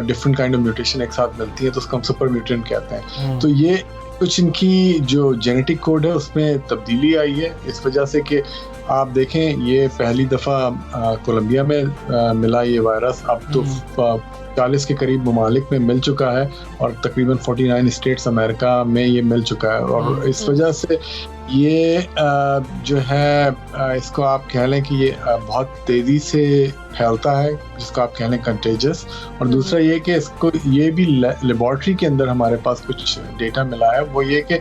डिफरेंट काइंड ऑफ म्यूटेशन एक साथ मिलती है तो उसको हम सुपर म्यूटेंट कहते हैं। तो ये कुछ इनकी जो जेनेटिक कोड है उसमें तब्दीली आई है, इस वजह से कि आप देखें ये पहली दफ़ा कोलंबिया में मिला ये वायरस, अब तो 40 के करीब ममालिक में मिल चुका है और तकरीबन 49 स्टेट्स अमेरिका में ये मिल चुका है। और इस वजह से ये जो है इसको आप कह लें कि ये बहुत तेज़ी से फैलता है, जिसको आप कह लें कंटेजियस। और दूसरा ये कि इसको ये भी लेबॉर्ट्री के अंदर हमारे पास कुछ डेटा मिला है, वो ये कि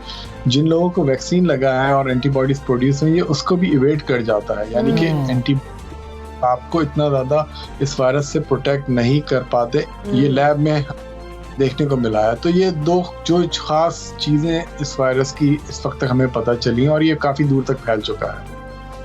जिन लोगों को वैक्सीन लगा है और एंटीबॉडीज प्रोड्यूस हुई है उसको भी इवेट कर जाता है, यानी कि आपको इतना ज़्यादा इस वायरस से प्रोटेक्ट नहीं कर पाते, ये लैब में देखने को मिला है। तो ये दो जो खास चीज़ें इस वायरस की इस वक्त तक हमें पता चली हैं और ये काफ़ी दूर तक फैल चुका है।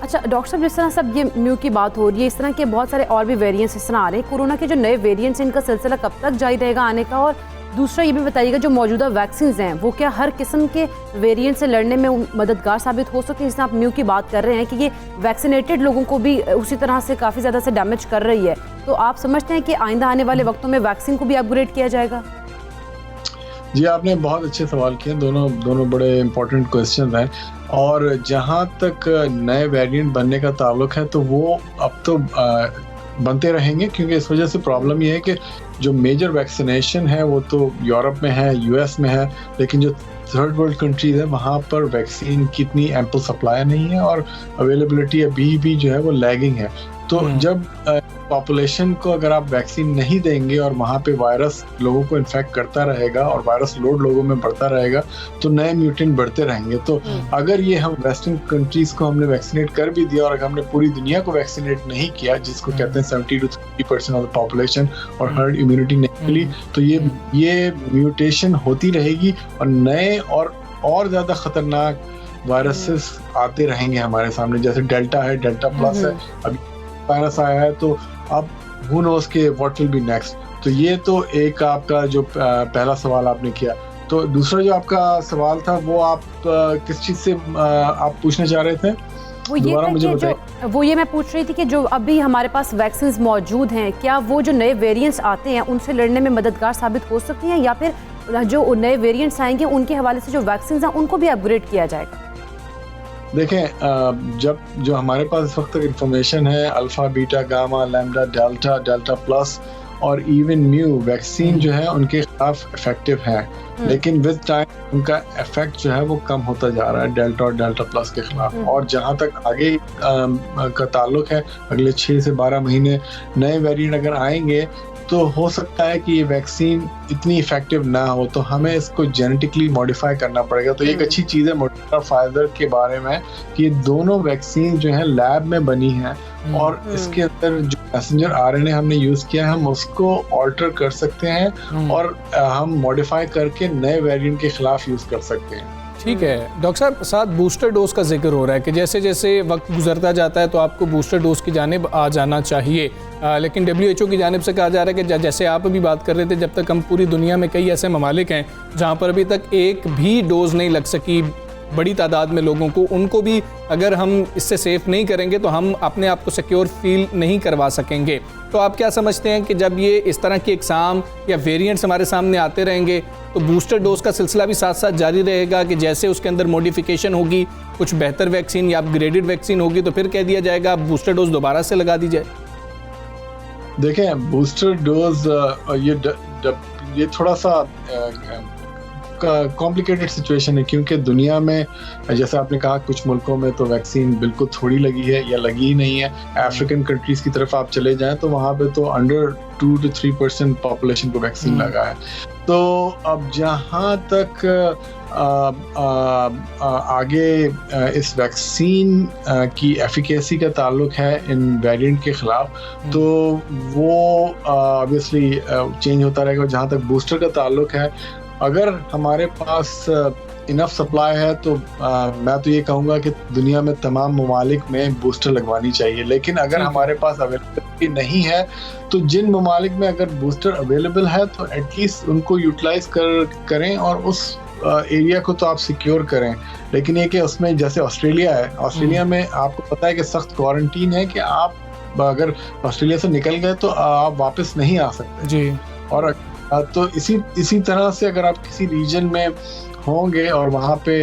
अच्छा डॉक्टर साहब, जिस तरह सब ये म्यू की बात हो रही है, इस तरह के बहुत सारे और भी वेरिएंट्स इस तरह आ रहे हैं, कोरोना के जो नए वेरिएंट्स इनका सिलसिला कब तक जारी रहेगा आने का? और दूसरा ये भी बताइएगा, जो मौजूदा वैक्सीन हैं वो क्या हर किस्म के वेरिएंट से लड़ने में मददगार साबित हो सकती है? जैसे आप म्यू की बात कर रहे हैं कि ये वैक्सीनेटेड लोगों को भी उसी तरह से काफ़ी ज़्यादा से डैमेज कर रही है, तो आप समझते हैं कि आइंदा आने वाले वक्तों में वैक्सीन को भी अपग्रेड किया जाएगा? जी, आपने बहुत अच्छे सवाल किए, दोनों बड़े इंपॉर्टेंट क्वेश्चन हैं। और जहाँ तक नए वेरिएंट बनने का ताल्लुक है तो वो अब तो बनते रहेंगे, क्योंकि इस वजह से प्रॉब्लम ये है कि जो मेजर वैक्सीनेशन है वो तो यूरोप में है, यूएस में है, लेकिन जो थर्ड वर्ल्ड कंट्रीज है वहाँ पर वैक्सीन की इतनी एम्पल सप्लाई नहीं है और अवेलेबिलिटी अभी भी जो है वो लैगिंग है। तो जब पॉपुलेशन को अगर आप वैक्सीन नहीं देंगे और वहाँ पे वायरस लोगों को इन्फेक्ट करता रहेगा और वायरस लोड लोगों में बढ़ता रहेगा तो नए म्यूटेंट बढ़ते रहेंगे। तो अगर ये हम वेस्टर्न कंट्रीज को हमने वैक्सीनेट कर भी दिया और अगर हमने पूरी दुनिया को वैक्सीनेट नहीं किया, जिसको कहते हैं 70 to 30% ऑफ द पॉपुलेशन, और हर्ड इम्यूनिटी नहीं मिली, तो ये म्यूटेशन होती रहेगी और नए और ज़्यादा खतरनाक वायरसेस आते रहेंगे हमारे सामने। जैसे डेल्टा है, डेल्टा प्लस है, अभी वायरस आया है, तो अब who knows के what will be next। तो ये तो एक आपका जो पहला सवाल आपने किया। तो दूसरा जो आपका सवाल था वो आप किस चीज़ से आप पूछना चाह रहे थे? वो ये मैं पूछ रही थी कि जो अभी हमारे पास वैक्सीन मौजूद हैं, क्या वो जो नए वेरिएंट्स आते हैं उनसे लड़ने में मददगार साबित हो सकती हैं, या फिर जो नए वेरिएंट्स आएंगे उनके हवाले से जो वैक्सीन हैं उनको भी अपग्रेड किया जाएगा? देखें, जब जो हमारे पास इस वक्त तक इंफॉर्मेशन है, alpha, beta, gamma, lambda, delta, delta plus और इवन म्यू वैक्सीन जो है उनके खिलाफ इफेक्टिव है, लेकिन विद टाइम उनका इफेक्ट जो है वो कम होता जा रहा है डेल्टा और डेल्टा प्लस के खिलाफ। और जहाँ तक आगे का ताल्लुक है, अगले 6 से 12 महीने नए वेरिएंट अगर आएंगे तो हो सकता है कि ये वैक्सीन इतनी इफेक्टिव ना हो, तो हमें इसको जेनेटिकली मॉडिफाई करना पड़ेगा। तो एक अच्छी चीज़ है मोडर्ना फाइजर के बारे में कि ये दोनों वैक्सीन जो है लैब में बनी हैं और इसके अंदर जो मैसेंजर आरएनए हमने यूज़ किया है हम उसको ऑल्टर कर सकते हैं और हम मॉडिफाई करके नए वेरिएंट के खिलाफ यूज़ कर सकते हैं। ठीक है डॉक्टर साहब, साथ बूस्टर डोज का जिक्र हो रहा है कि जैसे जैसे वक्त गुजरता जाता है तो आपको बूस्टर डोज की जानिब आ जाना चाहिए, लेकिन WHO की जानिब से कहा जा रहा है कि जैसे आप अभी बात कर रहे थे, जब तक हम पूरी दुनिया में कई ऐसे ममालिक हैं जहाँ पर अभी तक एक भी डोज नहीं लग सकी बड़ी तादाद में लोगों को, उनको भी अगर हम इससे सेफ नहीं करेंगे तो हम अपने आप को सिक्योर फील नहीं करवा सकेंगे। तो आप क्या समझते हैं कि जब ये इस तरह की एग्ज़ाम या वेरिएंट्स हमारे सामने आते रहेंगे तो बूस्टर डोज का सिलसिला भी साथ साथ जारी रहेगा कि जैसे उसके अंदर मॉडिफिकेशन होगी, कुछ बेहतर वैक्सीन या अपग्रेडेड वैक्सीन होगी तो फिर कह दिया जाएगा बूस्टर डोज दोबारा से लगा दी जाए? देखें, बूस्टर डोज ये थोड़ा सा कॉम्प्लिकेटेड सिचुएशन है, क्योंकि दुनिया में जैसे आपने कहा कुछ मुल्कों में तो वैक्सीन बिल्कुल थोड़ी लगी है या लगी ही नहीं है। अफ्रीकन कंट्रीज की तरफ आप चले जाएं तो वहाँ पे तो अंडर 2 to 3% पॉपुलेशन को वैक्सीन लगा है। तो अब जहाँ तक आगे इस वैक्सीन की एफिकेसी का ताल्लुक है इन वेरिएंट के ख़िलाफ़, तो वो ऑब्वियसली चेंज होता रहेगा। जहाँ तक बूस्टर का ताल्लुक है, अगर हमारे पास इनफ सप्लाई है तो मैं तो ये कहूँगा कि दुनिया में तमाम ममालिक में बूस्टर लगवानी चाहिए। लेकिन अगर हमारे पास अवेलेबिलिटी नहीं है तो जिन ममालिक में अगर बूस्टर अवेलेबल है तो एटलीस्ट उनको यूटिलाइज करें और उस एरिया को तो आप सिक्योर करें, लेकिन ये कि उसमें जैसे ऑस्ट्रेलिया है, ऑस्ट्रेलिया में आपको पता है कि सख्त क्वारंटीन है कि आप अगर ऑस्ट्रेलिया से निकल गए तो आप वापस नहीं आ सकते जी। और तो इसी तरह से अगर आप किसी रीजन में होंगे और वहाँ पे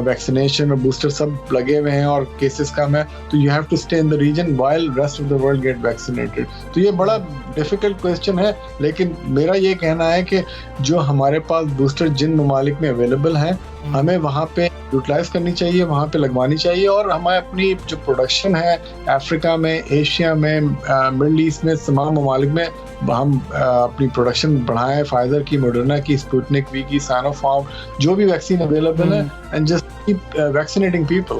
वैक्सीनेशन और बूस्टर सब लगे हुए हैं और केसेस कम है, तो you have to stay in the region while rest of the world get vaccinated. तो ये बड़ा डिफिकल्ट क्वेश्चन है, लेकिन मेरा ये कहना है कि जो हमारे पास बूस्टर जिन ममालिक में अवेलेबल हैं, हमें वहाँ पे यूटिलाइज करनी चाहिए, वहाँ पे लगवानी चाहिए। और हमें अपनी जो प्रोडक्शन है अफ्रीका में, एशिया में, मिडल ईस्ट में, तमाम ममालिक में हम अपनी प्रोडक्शन बढ़ाएं, फाइजर की, मॉडर्ना की, स्पुतनिक वी की, साइनोफार्म, जो भी वैक्सीन अवेलेबल है, and just keep vaccinating people.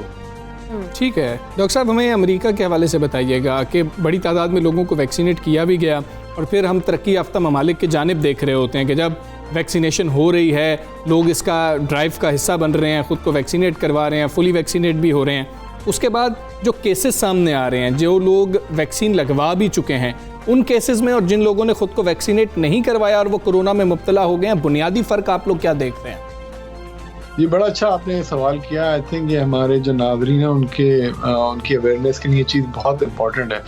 ठीक है डॉक्टर साहब, हमें अमेरिका के हवाले से बताइएगा कि बड़ी तादाद में लोगों को वैक्सीनेट किया भी गया और फिर हम तरक्की याफ्ता ममालिक की जानिब देख रहे होते हैं कि जब वैक्सीनेशन हो रही है, लोग इसका ड्राइव का हिस्सा बन रहे हैं, ख़ुद को वैक्सीनेट करवा रहे हैं, फुली वैक्सीनेट भी हो रहे हैं, उसके बाद जो केसेस सामने आ रहे हैं, जो लोग वैक्सीन लगवा भी चुके हैं, उन केसेस में और जिन लोगों ने खुद को वैक्सीनेट नहीं करवाया और वो कोरोना में मुब्तला हो गए हैं, बुनियादी फ़र्क आप लोग क्या देखते हैं? ये बड़ा अच्छा आपने सवाल किया। आई थिंक ये हमारे जो नाज़रीन हैं उनकी अवेयरनेस के लिए ये चीज़ बहुत इम्पोर्टेंट है।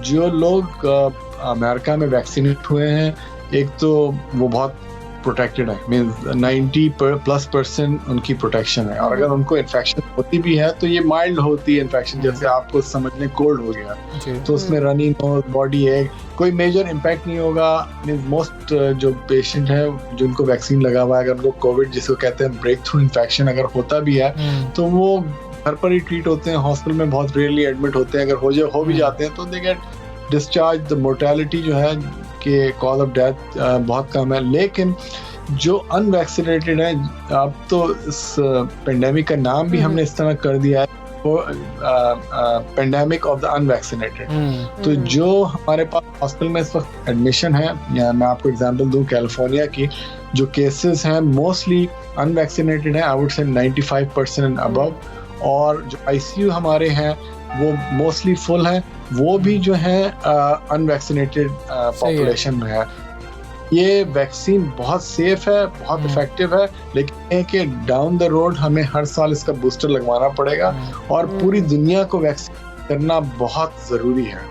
जो लोग अमेरिका में वैक्सीनेट हुए हैं, एक तो वो बहुत प्रोटेक्टेड है, मीन्स 90+ उनकी प्रोटेक्शन है, और अगर उनको इन्फेक्शन होती भी है तो ये माइल्ड होती है इन्फेक्शन, जैसे आपको समझने कोल्ड हो गया तो उसमें रनिंग नोज, बॉडी एक, कोई मेजर इम्पैक्ट नहीं होगा। मीन्स मोस्ट जो पेशेंट है जिनको वैक्सीन लगा हुआ है, अगर उनको कोविड जिसको कहते हैं ब्रेक थ्रू इन्फेक्शन अगर होता भी है तो वो घर पर ही ट्रीट होते हैं, हॉस्पिटल में बहुत रेयरली एडमिट होते हैं। अगर हो भी जाते हैं तो they get discharge. The mortality जो है कि कॉज ऑफ डेथ बहुत कम है। लेकिन जो अनवैक्सीनेटेड है, अब तो इस पेंडेमिक का नाम भी हमने इस तरह कर दिया है, वो पेंडेमिक ऑफ द अनवैक्सीनेटेड। तो जो हमारे पास हॉस्पिटल में इस वक्त एडमिशन है, या मैं आपको एग्जांपल दूं कैलिफोर्निया की, जो केसेस हैं मोस्टली अनवैक्सीनेटेड है, I would say 95% and above, और जो आईसीयू हमारे हैं वो मोस्टली फुल है, वो भी जो है अनवैक्सीनेटेड पॉपुलेशन में है। ये वैक्सीन बहुत सेफ है, बहुत इफेक्टिव है, लेकिन कि डाउन द रोड हमें हर साल इसका बूस्टर लगवाना पड़ेगा और पूरी दुनिया को वैक्सीन करना बहुत ज़रूरी है।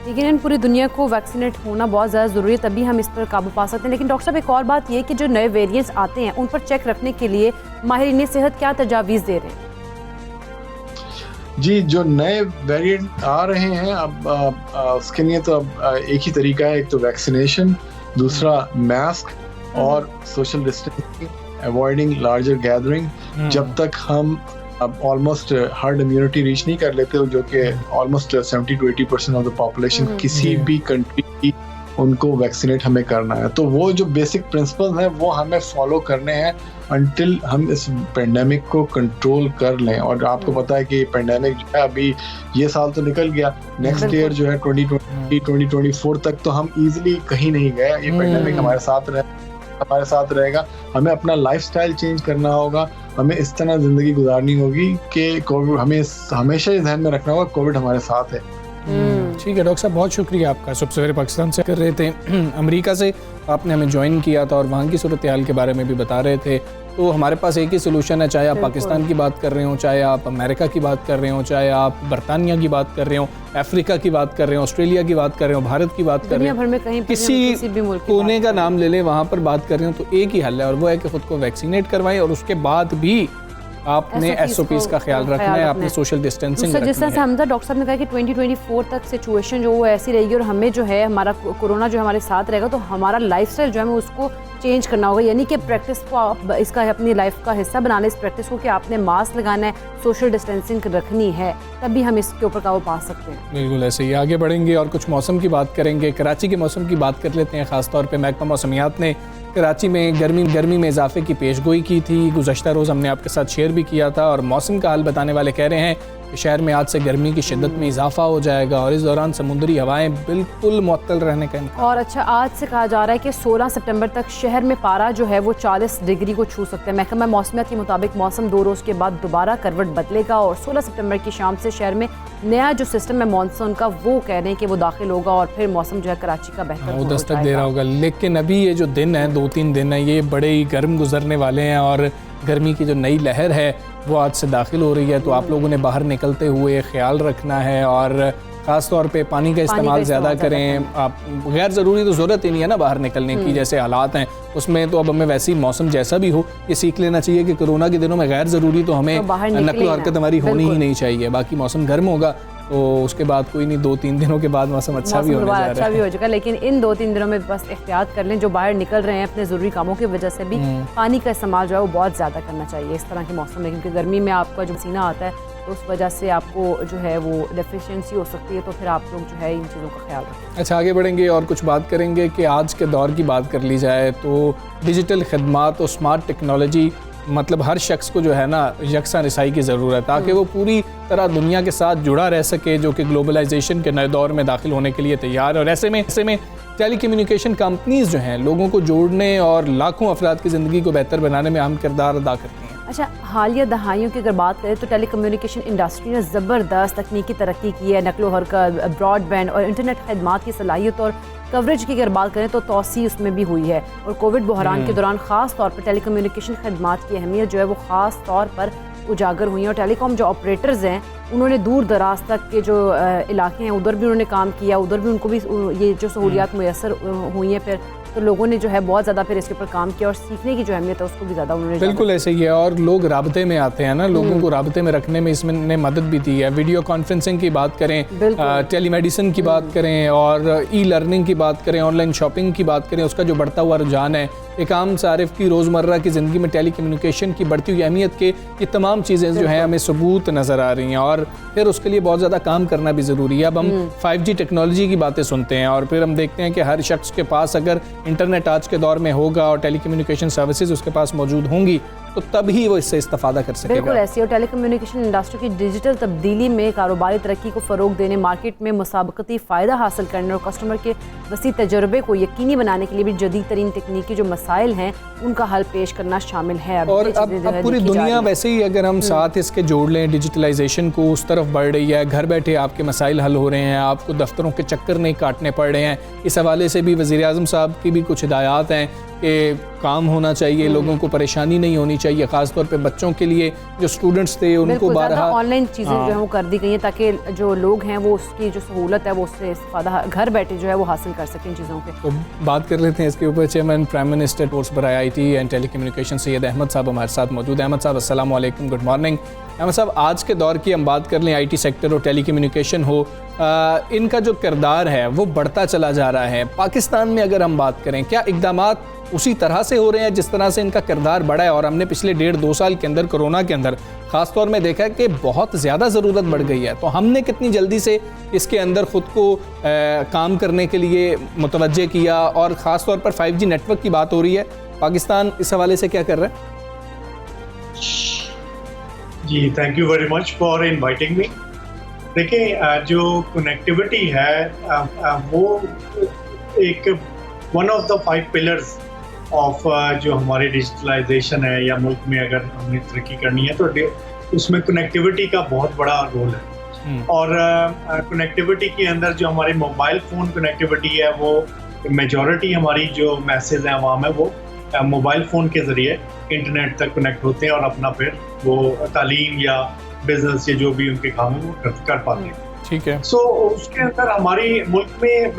लेकिन पूरी दुनिया को वैक्सीनेट होना बहुत ज़्यादा ज़रूरी है, तभी हम इस पर काबू पा सकते हैं। लेकिन डॉक्टर साहब, एक और बात ये कि जो नए वेरिएंट्स आते हैं उन पर चेक रखने के लिए माहिरीन सेहत क्या तजावीज़ दे रहे हैं? जी, जो नए वेरिएंट आ रहे हैं अब उसके लिए तो अब एक ही तरीका है, एक तो वैक्सीनेशन, दूसरा मास्क और social distancing, avoiding larger gathering. जब तक हम अब ऑलमोस्ट हर्ड इम्यूनिटी रीच नहीं कर लेते, जो कि almost 70 to 80% of the population किसी भी कंट्री की, उनको वैक्सीनेट हमें करना है। तो वो जो बेसिक प्रिंसिपल हैं वो हमें फॉलो करने हैं अंटिल हम इस पेंडेमिक को कंट्रोल कर लें। और आपको पता है कि ये पेंडेमिक जो है, अभी ये साल तो निकल गया, नेक्स्ट ईयर जो है 2024 तक तो हम इजीली कहीं नहीं गए। ये पेंडेमिक हमारे साथ रहेगा। हमें अपना लाइफस्टाइल चेंज करना होगा, हमें इस तरह जिंदगी गुजारनी होगी कि कोविड, हमें हमेशा ध्यान में रखना होगा कोविड हमारे साथ है। ठीक है डॉक्टर साहब, बहुत शुक्रिया आपका। सुबह सवेरे पाकिस्तान से कर रहे थे, अमेरिका से आपने हमें ज्वाइन किया था और वहाँ की सूरत हाल के बारे में भी बता रहे थे। तो हमारे पास एक ही सोल्यूशन है, चाहे आप पाकिस्तान की बात कर रहे हो, चाहे आप अमेरिका की बात कर रहे हो, चाहे आप बरतानिया की बात कर रहे हो, अफ्रीका की बात कर रहे हो, ऑस्ट्रेलिया की बात कर रहे हो, भारत की बात कर रहे हो, किसी कोने का नाम ले लें, वहाँ पर बात कर रहे हो, तो एक ही हल है और वो है कि खुद को वैक्सीनेट करवाएं और उसके बाद भी आपने एसओपीज़ का ख्याल रखना है, आपने सोशल डिस्टेंसिंग रखनी है। जिस तरह से हमदा डॉक्टर साहब ने कहा कि 2024 तक सिचुएशन जो वो ऐसी रहेगी और हमें जो है हमारा कोरोना जो हमारे साथ रहेगा, तो हमारा लाइफस्टाइल जो है हमें उसको चेंज करना होगा। यानी कि प्रैक्टिस को आप इसका अपनी लाइफ का हिस्सा बनाना, इस प्रैक्टिस को कि आपने मास्क लगाना है, सोशल डिस्टेंसिंग रखनी है, तभी हम इसके ऊपर काबू पा सकते हैं। बिल्कुल ऐसे ही आगे बढ़ेंगे और कुछ मौसम की बात करेंगे। कराची के मौसम की बात कर लेते हैं। ख़ासतौर पर महकमा मौसमियात ने कराची में गर्मी में इजाफे की पेशगोई की थी। गुज़श्ता रोज़ हमने आपके साथ शेयर भी किया था और मौसम का हाल बताने वाले कह रहे हैं कि शहर में आज से गर्मी की शिद्दत में इजाफा हो जाएगा और इस दौरान समुद्री हवाएं बिल्कुल मुअत्तल रहने का इम्कान। और अच्छा, आज से कहा जा रहा है कि 16 सितंबर तक शहर में पारा जो है वो 40 डिग्री को छू सकते हैं। महकमा मौसमियात के मुताबिक मौसम 2 रोज़ के बाद दोबारा करवट बदलेगा और 16 सितंबर की शाम से शहर में नया जो सिस्टम है मानसून का, वो कह रहे हैं कि वो दाखिल होगा और फिर मौसम जो है कराची का बेहतर वो दस्तक दे रहा होगा। लेकिन अभी ये जो दिन है, 2-3 दिन है, ये बड़े ही गर्म गुजरने वाले हैं और गर्मी की जो नई लहर है वो आज से दाखिल हो रही है। तो आप लोगों ने बाहर निकलते हुए ख्याल रखना है और ख़ास तौर पे पानी का इस्तेमाल ज़्यादा करें। आप गैर ज़रूरी तो ज़रूरत ही नहीं है ना बाहर निकलने की, जैसे हालात हैं उसमें तो अब हमें वैसे ही मौसम जैसा भी हो ये सीख लेना चाहिए कि कोरोना के दिनों में गैर ज़रूरी तो हमें नकल हरकत हमारी होनी ही नहीं चाहिए। बाकी मौसम गर्म होगा तो उसके बाद कोई नहीं, 2-3 दिनों के बाद मौसम अच्छा भी होने जा रहा है, अच्छा भी हो जाएगा। लेकिन इन 2-3 दिनों में बस एहतियात कर लें, जो बाहर निकल रहे हैं अपने ज़रूरी कामों की वजह से भी पानी का इस्तेमाल जो है वो बहुत ज़्यादा करना चाहिए इस तरह के मौसम में, क्योंकि गर्मी में आपका जो पसीना आता है तो उस वजह से आपको जो है वो डेफिशिएंसी हो सकती है। तो फिर आप लोग जो है इन चीज़ों का ख्याल रखें। अच्छा, आगे बढ़ेंगे और कुछ बात करेंगे कि आज के दौर की बात कर ली जाए तो डिजिटल खदमात और स्मार्ट टेक्नोलॉजी, मतलब हर शख्स को जो है ना यकसा रसाई की ज़रूरत है ताकि वो पूरी तरह दुनिया के साथ जुड़ा रह सके, जो कि ग्लोबलाइजेशन के नए दौर में दाखिल होने के लिए तैयार है। और ऐसे में टेली कम्युनिकेशन कंपनीज़ जो हैं लोगों को जोड़ने और लाखों अफराद की ज़िंदगी को बेहतर बनाने में अहम किरदार अदा करती हैं। अच्छा, हालिया दहाइयों की अगर बात करें तो टेली कम्युनिकेशन इंडस्ट्री ने ज़बरदस्त तकनीकी तरक्की की है। नकलो हरकत, ब्रॉडबैंड और इंटरनेट खदमात की सलाहियत और कवरेज की अगर बात करें तो तोसी उसमें भी हुई है। और कोविड बहरान के दौरान ख़ास तौर पर टेली कम्युनिकेशन खदमात की अहमियत जो है वो ख़ास तौर पर उजागर हुई है। और टेलीकॉम जो ऑपरेटर्स हैं उन्होंने दूर दराज तक के जो इलाके हैं उधर भी उन्होंने काम किया, उधर भी उनको भी ये जो सहूलियात मुयसर हुई हैं, फिर तो लोगों ने जो है बहुत ज़्यादा फिर इसके ऊपर काम किया और सीखने की जो अहमियत है उसको भी ज़्यादा उन्होंने बिल्कुल ऐसे ही है। और लोग राब्ते में आते हैं ना, लोगों को राब्ते में रखने में इसमें मदद भी दी है। वीडियो कॉन्फ्रेंसिंग की बात करें, टेलीमेडिसिन की बात करें और ई लर्निंग की बात करें, ऑनलाइन शॉपिंग की बात करें, उसका जो बढ़ता हुआ रुझान है, एक आम सारिफ की रोज़मर्रा की ज़िंदगी में टेली कम्युनिकेशन की बढ़ती हुई अहमियत के ये तमाम चीज़ें जो हैं हमें सबूत नज़र आ रही हैं और फिर उसके लिए बहुत ज़्यादा काम करना भी ज़रूरी है। अब हम 5G टेक्नोलॉजी की बातें सुनते हैं और फिर हम देखते हैं कि हर शख्स के पास अगर इंटरनेट आज के दौर में होगा और टेली कम्युनिकेशन सर्विसेज उसके पास मौजूद होंगी तो तभी वो इससे इस्तेफादा कर सकेगा। बिल्कुल ऐसी। और टेली कम्युनिकेशन इंडस्ट्री की डिजिटल तब्दीली में कारोबारी तरक्की को फ़रोग देने, मार्केट में मुसाबकती फ़ायदा हासिल करने और कस्टमर के वसी तजर्बे को यकीनी बनाने के लिए भी जदीद तरीन तकनीकी जो मसाइल हैं उनका हल पेश करना शामिल है। और अब पूरी दुनिया वैसे ही अगर हम साथ इसके जोड़ लें, डिजिटलाइजेशन को उस तरफ बढ़ रही है, घर बैठे आपके मसाइल हल हो रहे हैं, आपको दफ्तरों के चक्कर नहीं काटने पड़ रहे हैं। इस हवाले से भी वज़ीर-ए-आज़म साहब की भी कुछ हिदायत हैं कि काम होना चाहिए, लोगों को परेशानी नहीं होनी चाहिए, ख़ासतौर पे बच्चों के लिए जो स्टूडेंट्स थे उनको बारहा ऑनलाइन चीज़ें जो है वो कर दी गई हैं ताकि जो लोग हैं वो उसकी जो सहूलत है वो उससे इस्तेफादा घर बैठे जो है वो हासिल कर सकें चीज़ों के। तो बात कर लेते हैं इसके ऊपर। चेयरमैन प्राइम मिनिस्टर कोर्स पर IT and telecommunication Syed Ahmed साहब हमारे साथ मौजूद हैं। अहमद साहब अस्सलाम वालेकुम, गुड मॉर्निंग। अहमद साहब, आज के दौर की हम बात कर लें, IT सेक्टर और टेली कम्युनिकेशन हो, इनका जो किरदार है वो बढ़ता चला जा रहा है। पाकिस्तान में अगर हम बात करें, क्या इक़दामात उसी तरह से हो रहे हैं जिस तरह से इनका किरदार बढ़ा है? और हमने पिछले 1.5-2 साल के अंदर कोरोना के अंदर ख़ास तौर में देखा कि बहुत ज़्यादा ज़रूरत बढ़ गई है, तो हमने कितनी जल्दी से इसके अंदर ख़ुद को काम करने के लिए मुतवज्जे किया? और ख़ास तौर पर 5G नेटवर्क की बात हो रही है, पाकिस्तान इस हवाले से क्या कर रहा है? जी, thank you very much for inviting me. देखिए, जो कनेक्टिविटी है वो एक one of the 5 pillars of जो हमारे डिजिटलाइजेशन है या मुल्क में अगर हमने तरक्की करनी है तो उसमें कनेक्टिविटी का बहुत बड़ा रोल है। और कनेक्टिविटी के अंदर जो हमारे मोबाइल फ़ोन कनेक्टिविटी है वो मेजॉरिटी हमारी जो मैसेज है आवाम है वो मोबाइल फ़ोन के ज़रिए इंटरनेट तक कनेक्ट होते हैं और अपना फिर वो तालीम या बिजनेस या जो भी उनके काम है वो कर पाते हैं। ठीक है। सो उसके अंदर हमारी मुल्क में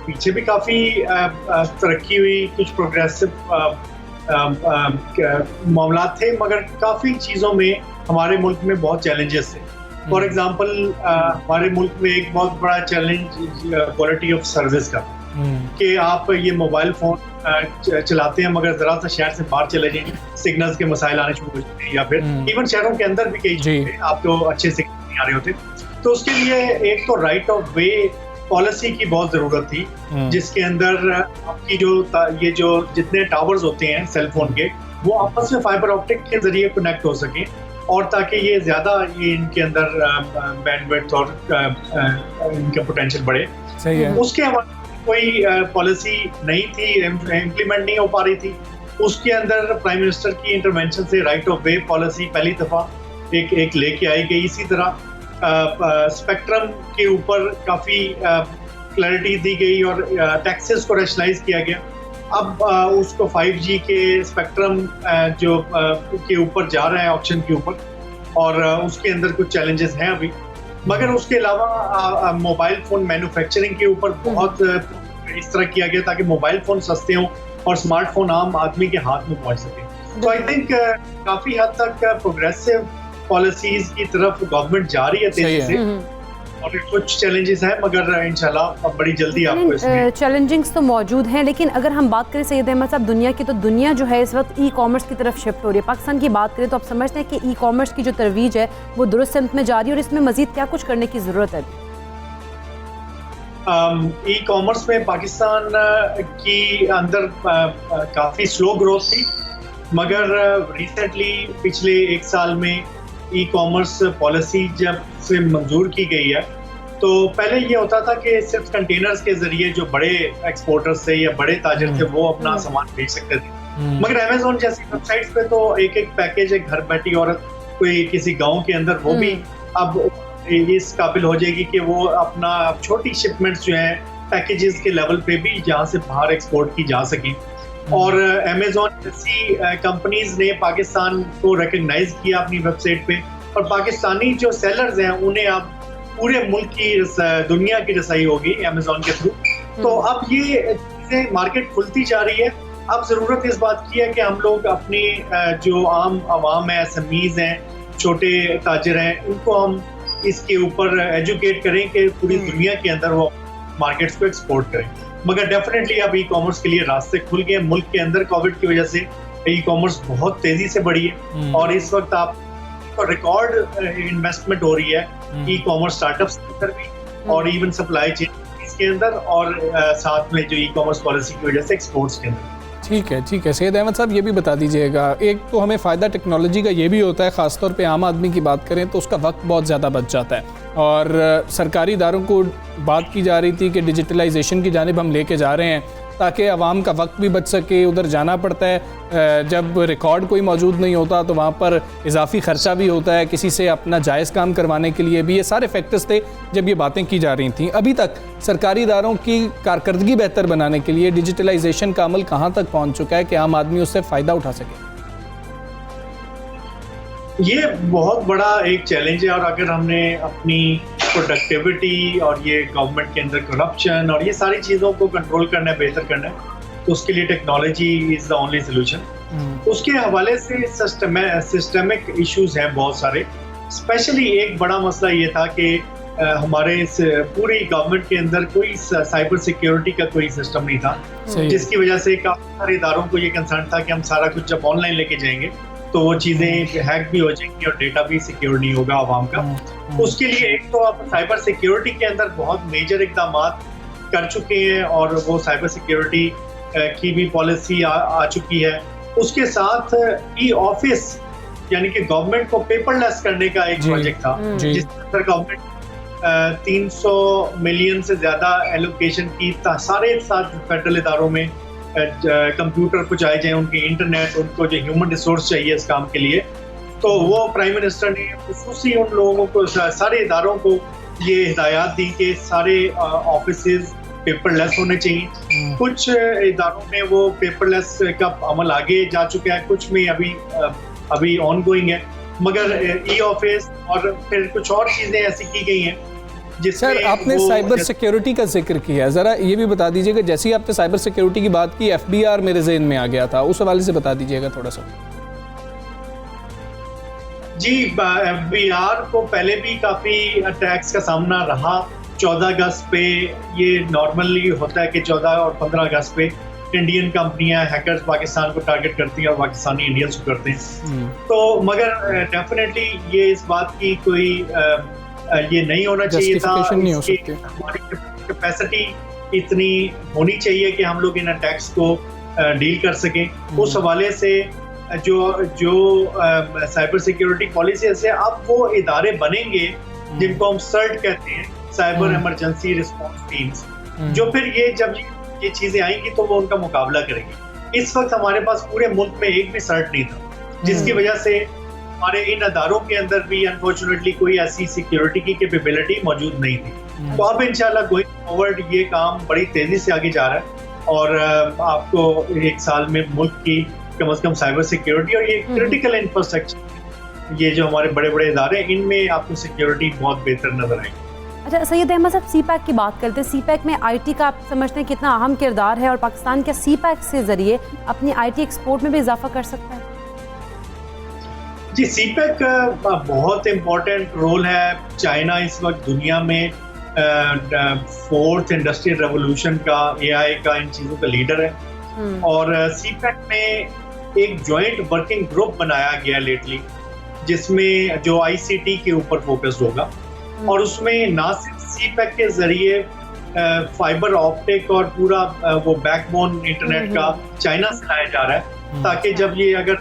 पीछे भी काफ़ी तरक्की हुई, कुछ प्रोग्रेसिव मामला थे, मगर काफ़ी चीज़ों में हमारे मुल्क में बहुत चैलेंजेस थे। फॉर एग्जांपल, हमारे मुल्क में एक बहुत बड़ा चैलेंज क्वालिटी ऑफ सर्विस का, कि आप ये मोबाइल फ़ोन चलाते हैं मगर ज़रा सा शहर से बाहर चले जाएं, सिग्नल्स के मसाइल आने शुरू हो जाते हैं, या फिर इवन शहरों के अंदर भी कई चीज़ें आपको अच्छे सिग्नल नहीं आ रहे होते। तो उसके लिए एक तो राइट ऑफ वे पॉलिसी की बहुत ज़रूरत थी, जिसके अंदर आपकी जो जितने टावर्स होते हैं सेल फोन के वो आपस में फाइबर ऑप्टिक के जरिए कनेक्ट हो सके और ताकि ये ज़्यादा ये इनके अंदर बैंडविड्थ और इनका पोटेंशियल बढ़े। सही है। उसके हमारे कोई पॉलिसी नहीं थी, इम्प्लीमेंट नहीं हो पा रही थी। उसके अंदर प्राइम मिनिस्टर की इंटरवेंशन से राइट ऑफ वे पॉलिसी पहली दफ़ा एक लेके आई गई। इसी तरह स्पेक्ट्रम के ऊपर काफ़ी क्लैरिटी दी गई और टैक्सेस को रैशनलाइज किया गया। अब उसको 5G के स्पेक्ट्रम जो के ऊपर जा रहा है ऑप्शन के ऊपर, और उसके अंदर कुछ चैलेंजेस हैं अभी। मगर उसके अलावा मोबाइल फ़ोन मैन्युफैक्चरिंग के ऊपर बहुत इस तरह किया गया ताकि मोबाइल फ़ोन सस्ते हों और स्मार्टफोन आम आदमी के हाथ में पहुंच सके। तो आई थिंक काफ़ी हद तक प्रोग्रेसिव पॉलिसीज़ की तरफ गवर्नमेंट जा रही है तेज़ी से, और कुछ चैलेंजेस हैं मगर इंशाल्लाह अब बड़ी जल्दी आपको इसमें चैलेंजिंग्स तो मौजूद हैं। लेकिन अगर हम बात करें सैयद अहमद साहब दुनिया की, तो दुनिया जो है इस वक्त ई कॉमर्स की तरफ शिफ्ट हो रही है। पाकिस्तान की बात करें तो आप समझते हैं कि ई कॉमर्स की जो तरवीज है वो दुरुस्त सिमत में जा रही है, और इसमें मजीद क्या कुछ करने की ज़रूरत है? ई कॉमर्स में पाकिस्तान की अंदर काफ़ी स्लो ग्रोथ थी, मगर रिसेंटली पिछले 1 साल में ई कॉमर्स पॉलिसी जब से मंजूर की गई है, तो पहले ये होता था कि सिर्फ कंटेनर्स के जरिए जो बड़े एक्सपोर्टर्स थे या बड़े ताजर थे वो अपना सामान बेच सकते थे। मगर अमेज़न जैसी वेबसाइट्स पे तो एक पैकेज एक घर बैठी औरत कोई किसी गांव के अंदर वो भी अब इस काबिल हो जाएगी कि वो अपना छोटी शिपमेंट्स जो हैं पैकेजेस के लेवल पे भी जहाँ से बाहर एक्सपोर्ट की जा सकें। और अमेज़न जैसी कंपनीज ने पाकिस्तान को रिकग्नाइज किया अपनी वेबसाइट पे, और पाकिस्तानी जो सेलर्स हैं उन्हें अब पूरे मुल्क की दुनिया की रसाई होगी अमेज़न के थ्रू। तो अब ये चीज़ें मार्केट खुलती जा रही है। अब ज़रूरत इस बात की है कि हम लोग अपनी जो आम आवाम है, SMEs हैं, छोटे ताजर हैं, उनको हम इसके ऊपर एजुकेट करें कि पूरी दुनिया के अंदर वो मार्केट्स को एक्सपोर्ट करें। मगर डेफिनेटली अब ई कॉमर्स के लिए रास्ते खुल गए मुल्क के अंदर। कोविड की वजह से ई कॉमर्स बहुत तेजी से बढ़ी है, और इस वक्त आप रिकॉर्ड इन्वेस्टमेंट हो रही है ई कॉमर्स स्टार्टअप्स के अंदर भी, और इवन सप्लाई चेन इसके अंदर, और साथ में जो ई कॉमर्स पॉलिसी की वजह से एक्सपोर्ट्स के अंदर। ठीक है सैयद अहमद साहब, ये भी बता दीजिएगा, एक तो हमें फ़ायदा टेक्नोलॉजी का ये भी होता है, ख़ासतौर पे आम आदमी की बात करें तो उसका वक्त बहुत ज़्यादा बच जाता है, और सरकारी इदारों को बात की जा रही थी कि डिजिटलाइजेशन की जानिब हम लेके जा रहे हैं ताकि आवाम का वक्त भी बच सके। उधर जाना पड़ता है, जब रिकॉर्ड कोई मौजूद नहीं होता तो वहाँ पर इजाफी ख़र्चा भी होता है, किसी से अपना जायज़ काम करवाने के लिए भी। ये सारे फैक्टर्स थे जब ये बातें की जा रही थी। अभी तक सरकारी इदारों की कारकर्दगी बेहतर बनाने के लिए डिजिटलाइजेशन का अमल कहाँ तक पहुँच चुका है कि आम आदमी उससे फ़ायदा उठा सके? ये बहुत बड़ा एक चैलेंज है, और अगर हमने अपनी प्रोडक्टिविटी और ये गवर्नमेंट के अंदर करप्शन और ये सारी चीज़ों को कंट्रोल करना है, बेहतर करना है, तो उसके लिए technology is the only solution. उसके हवाले से सिस्टमिक इश्यूज हैं बहुत सारे। स्पेशली एक बड़ा मसला ये था कि हमारे पूरी गवर्नमेंट के अंदर कोई साइबर सिक्योरिटी का कोई सिस्टम नहीं था, जिसकी वजह से काफ़ी सारे इदारों को ये कंसर्न था कि हम सारा कुछ जब ऑनलाइन लेके जाएंगे तो वो चीज़ें हैक भी हो जाएंगी और डेटा भी सिक्योर नहीं होगा आवाम का। उसके लिए एक तो आप साइबर सिक्योरिटी के अंदर बहुत मेजर इकदाम कर चुके हैं, और वो साइबर सिक्योरिटी की भी पॉलिसी आ चुकी है। उसके साथ ई ऑफिस यानी कि गवर्नमेंट को पेपरलेस करने का एक प्रोजेक्ट था, जिसके अंदर गवर्नमेंट 300 मिलियन से ज़्यादा एलोकेशन की सारे 7 फेडरल इदारों में कंप्यूटर पहुँचाए जाएँ, उनके इंटरनेट, उनको जो ह्यूमन रिसोर्स चाहिए इस काम के लिए। तो वो प्राइम मिनिस्टर ने खुसूसी उन लोगों को, सारे इदारों को ये हिदायत दी कि सारे ऑफिसेज पेपरलेस होने चाहिए। कुछ इदारों में वो पेपरलेस का अमल आगे जा चुका है, कुछ में अभी ऑन गोइंग है, मगर ई ऑफिस और फिर कुछ और चीज़ें ऐसी की गई हैं। सर, आपने साइबर सिक्योरिटी का जिक्र किया है, ज़रा ये भी बता दीजिएगा, जैसे ही आपने साइबर सिक्योरिटी की बात की FBR मेरे ज़हन में आ गया था, उस हवाले से बता दीजिएगा थोड़ा सा। जी, FBR को पहले भी काफ़ी अटैक्स का सामना रहा। 14 अगस्त पे ये नॉर्मली होता है कि 14 और 15 अगस्त पे इंडियन कंपनियां हैकर्स पाकिस्तान को टारगेट करती हैं और पाकिस्तानी इंडियंस को करते हैं। तो मगर डेफिनेटली ये इस बात की कोई ये नहीं होना चाहिए था, हमारी कैपेसिटी इतनी होनी चाहिए कि हम लोग इन अटैक्स को डील कर सकें। उस हवाले से साइबर सिक्योरिटी पॉलिसी से अब वो इदारे बनेंगे जिनको हम सर्ट कहते हैं, साइबर इमरजेंसी रिस्पांस टीम्स, जो फिर जब ये चीजें आएंगी तो वो उनका मुकाबला करेंगी। इस वक्त हमारे पास पूरे मुल्क में एक भी सर्ट नहीं था, जिसकी वजह से हमारे इन अदारों के अंदर भी अनफॉर्चुनेटली कोई ऐसी सिक्योरिटी की कैपेबिलिटी मौजूद नहीं थी। तो अब इंशाल्लाह गोइंग फॉरवर्ड ये काम बड़ी तेजी से आगे जा रहा है और आपको एक साल में मुल्क की कम से कम साइबर सिक्योरिटी और ये क्रिटिकल इंफ्रास्ट्रक्चर, ये जो हमारे बड़े बड़े इदारे हैं, इनमें आपको सिक्योरिटी बहुत बेहतर नजर आएगी। अच्छा सैयद अहमद साहब, सीपैक की बात करते हैं। सीपैक में आईटी का आप समझते हैं कितना अहम किरदार है और पाकिस्तान क्या सीपैक से जरिए अपनी आईटी एक्सपोर्ट में भी इजाफा कर सकता है? जी, सीपैक का बहुत इम्पोर्टेंट रोल है। चाइना इस वक्त दुनिया में फोर्थ इंडस्ट्रियल रेवोल्यूशन का, एआई का, इन चीज़ों का लीडर है और सीपैक में एक जॉइंट वर्किंग ग्रुप बनाया गया लेटली, जिसमें जो आईसीटी के ऊपर फोकस्ड होगा और उसमें ना सिर्फ सीपैक के जरिए फाइबर ऑप्टिक और पूरा वो बैकबोन इंटरनेट का चाइना से लाया जा रहा है, ताकि जब ये अगर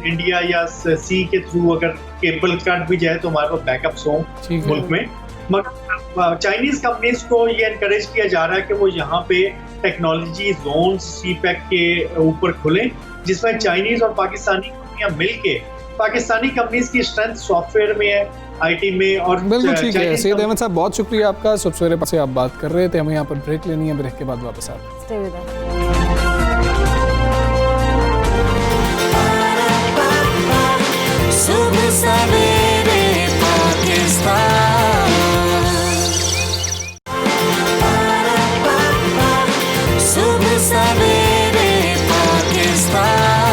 इंडिया या सी के थ्रू अगर केबल कट भी जाए तो हमारे पास बैकअप्स हों मुल्क में। मगर चाइनीज कंपनीज को ये इनकरेज किया जा रहा है कि वो यहाँ पे टेक्नोलॉजी जोन्स सीपैक के ऊपर खुलें, जिसमें चाइनीज और पाकिस्तानी कंपनियां मिलके, पाकिस्तानी कंपनीज की स्ट्रेंथ सॉफ्टवेयर में है, आईटी में और बिल्कुल ठीक है। सैयद अहमद साहब, बहुत शुक्रिया आपका। सुबह सवेरे से आप बात कर रहे थे, हमें यहाँ पर ब्रेक लेनी है, ब्रेक के बाद वापस आते हैं। सुबह सवेरे पाकिस्तान, सुबह सवेरे पाकिस्तान।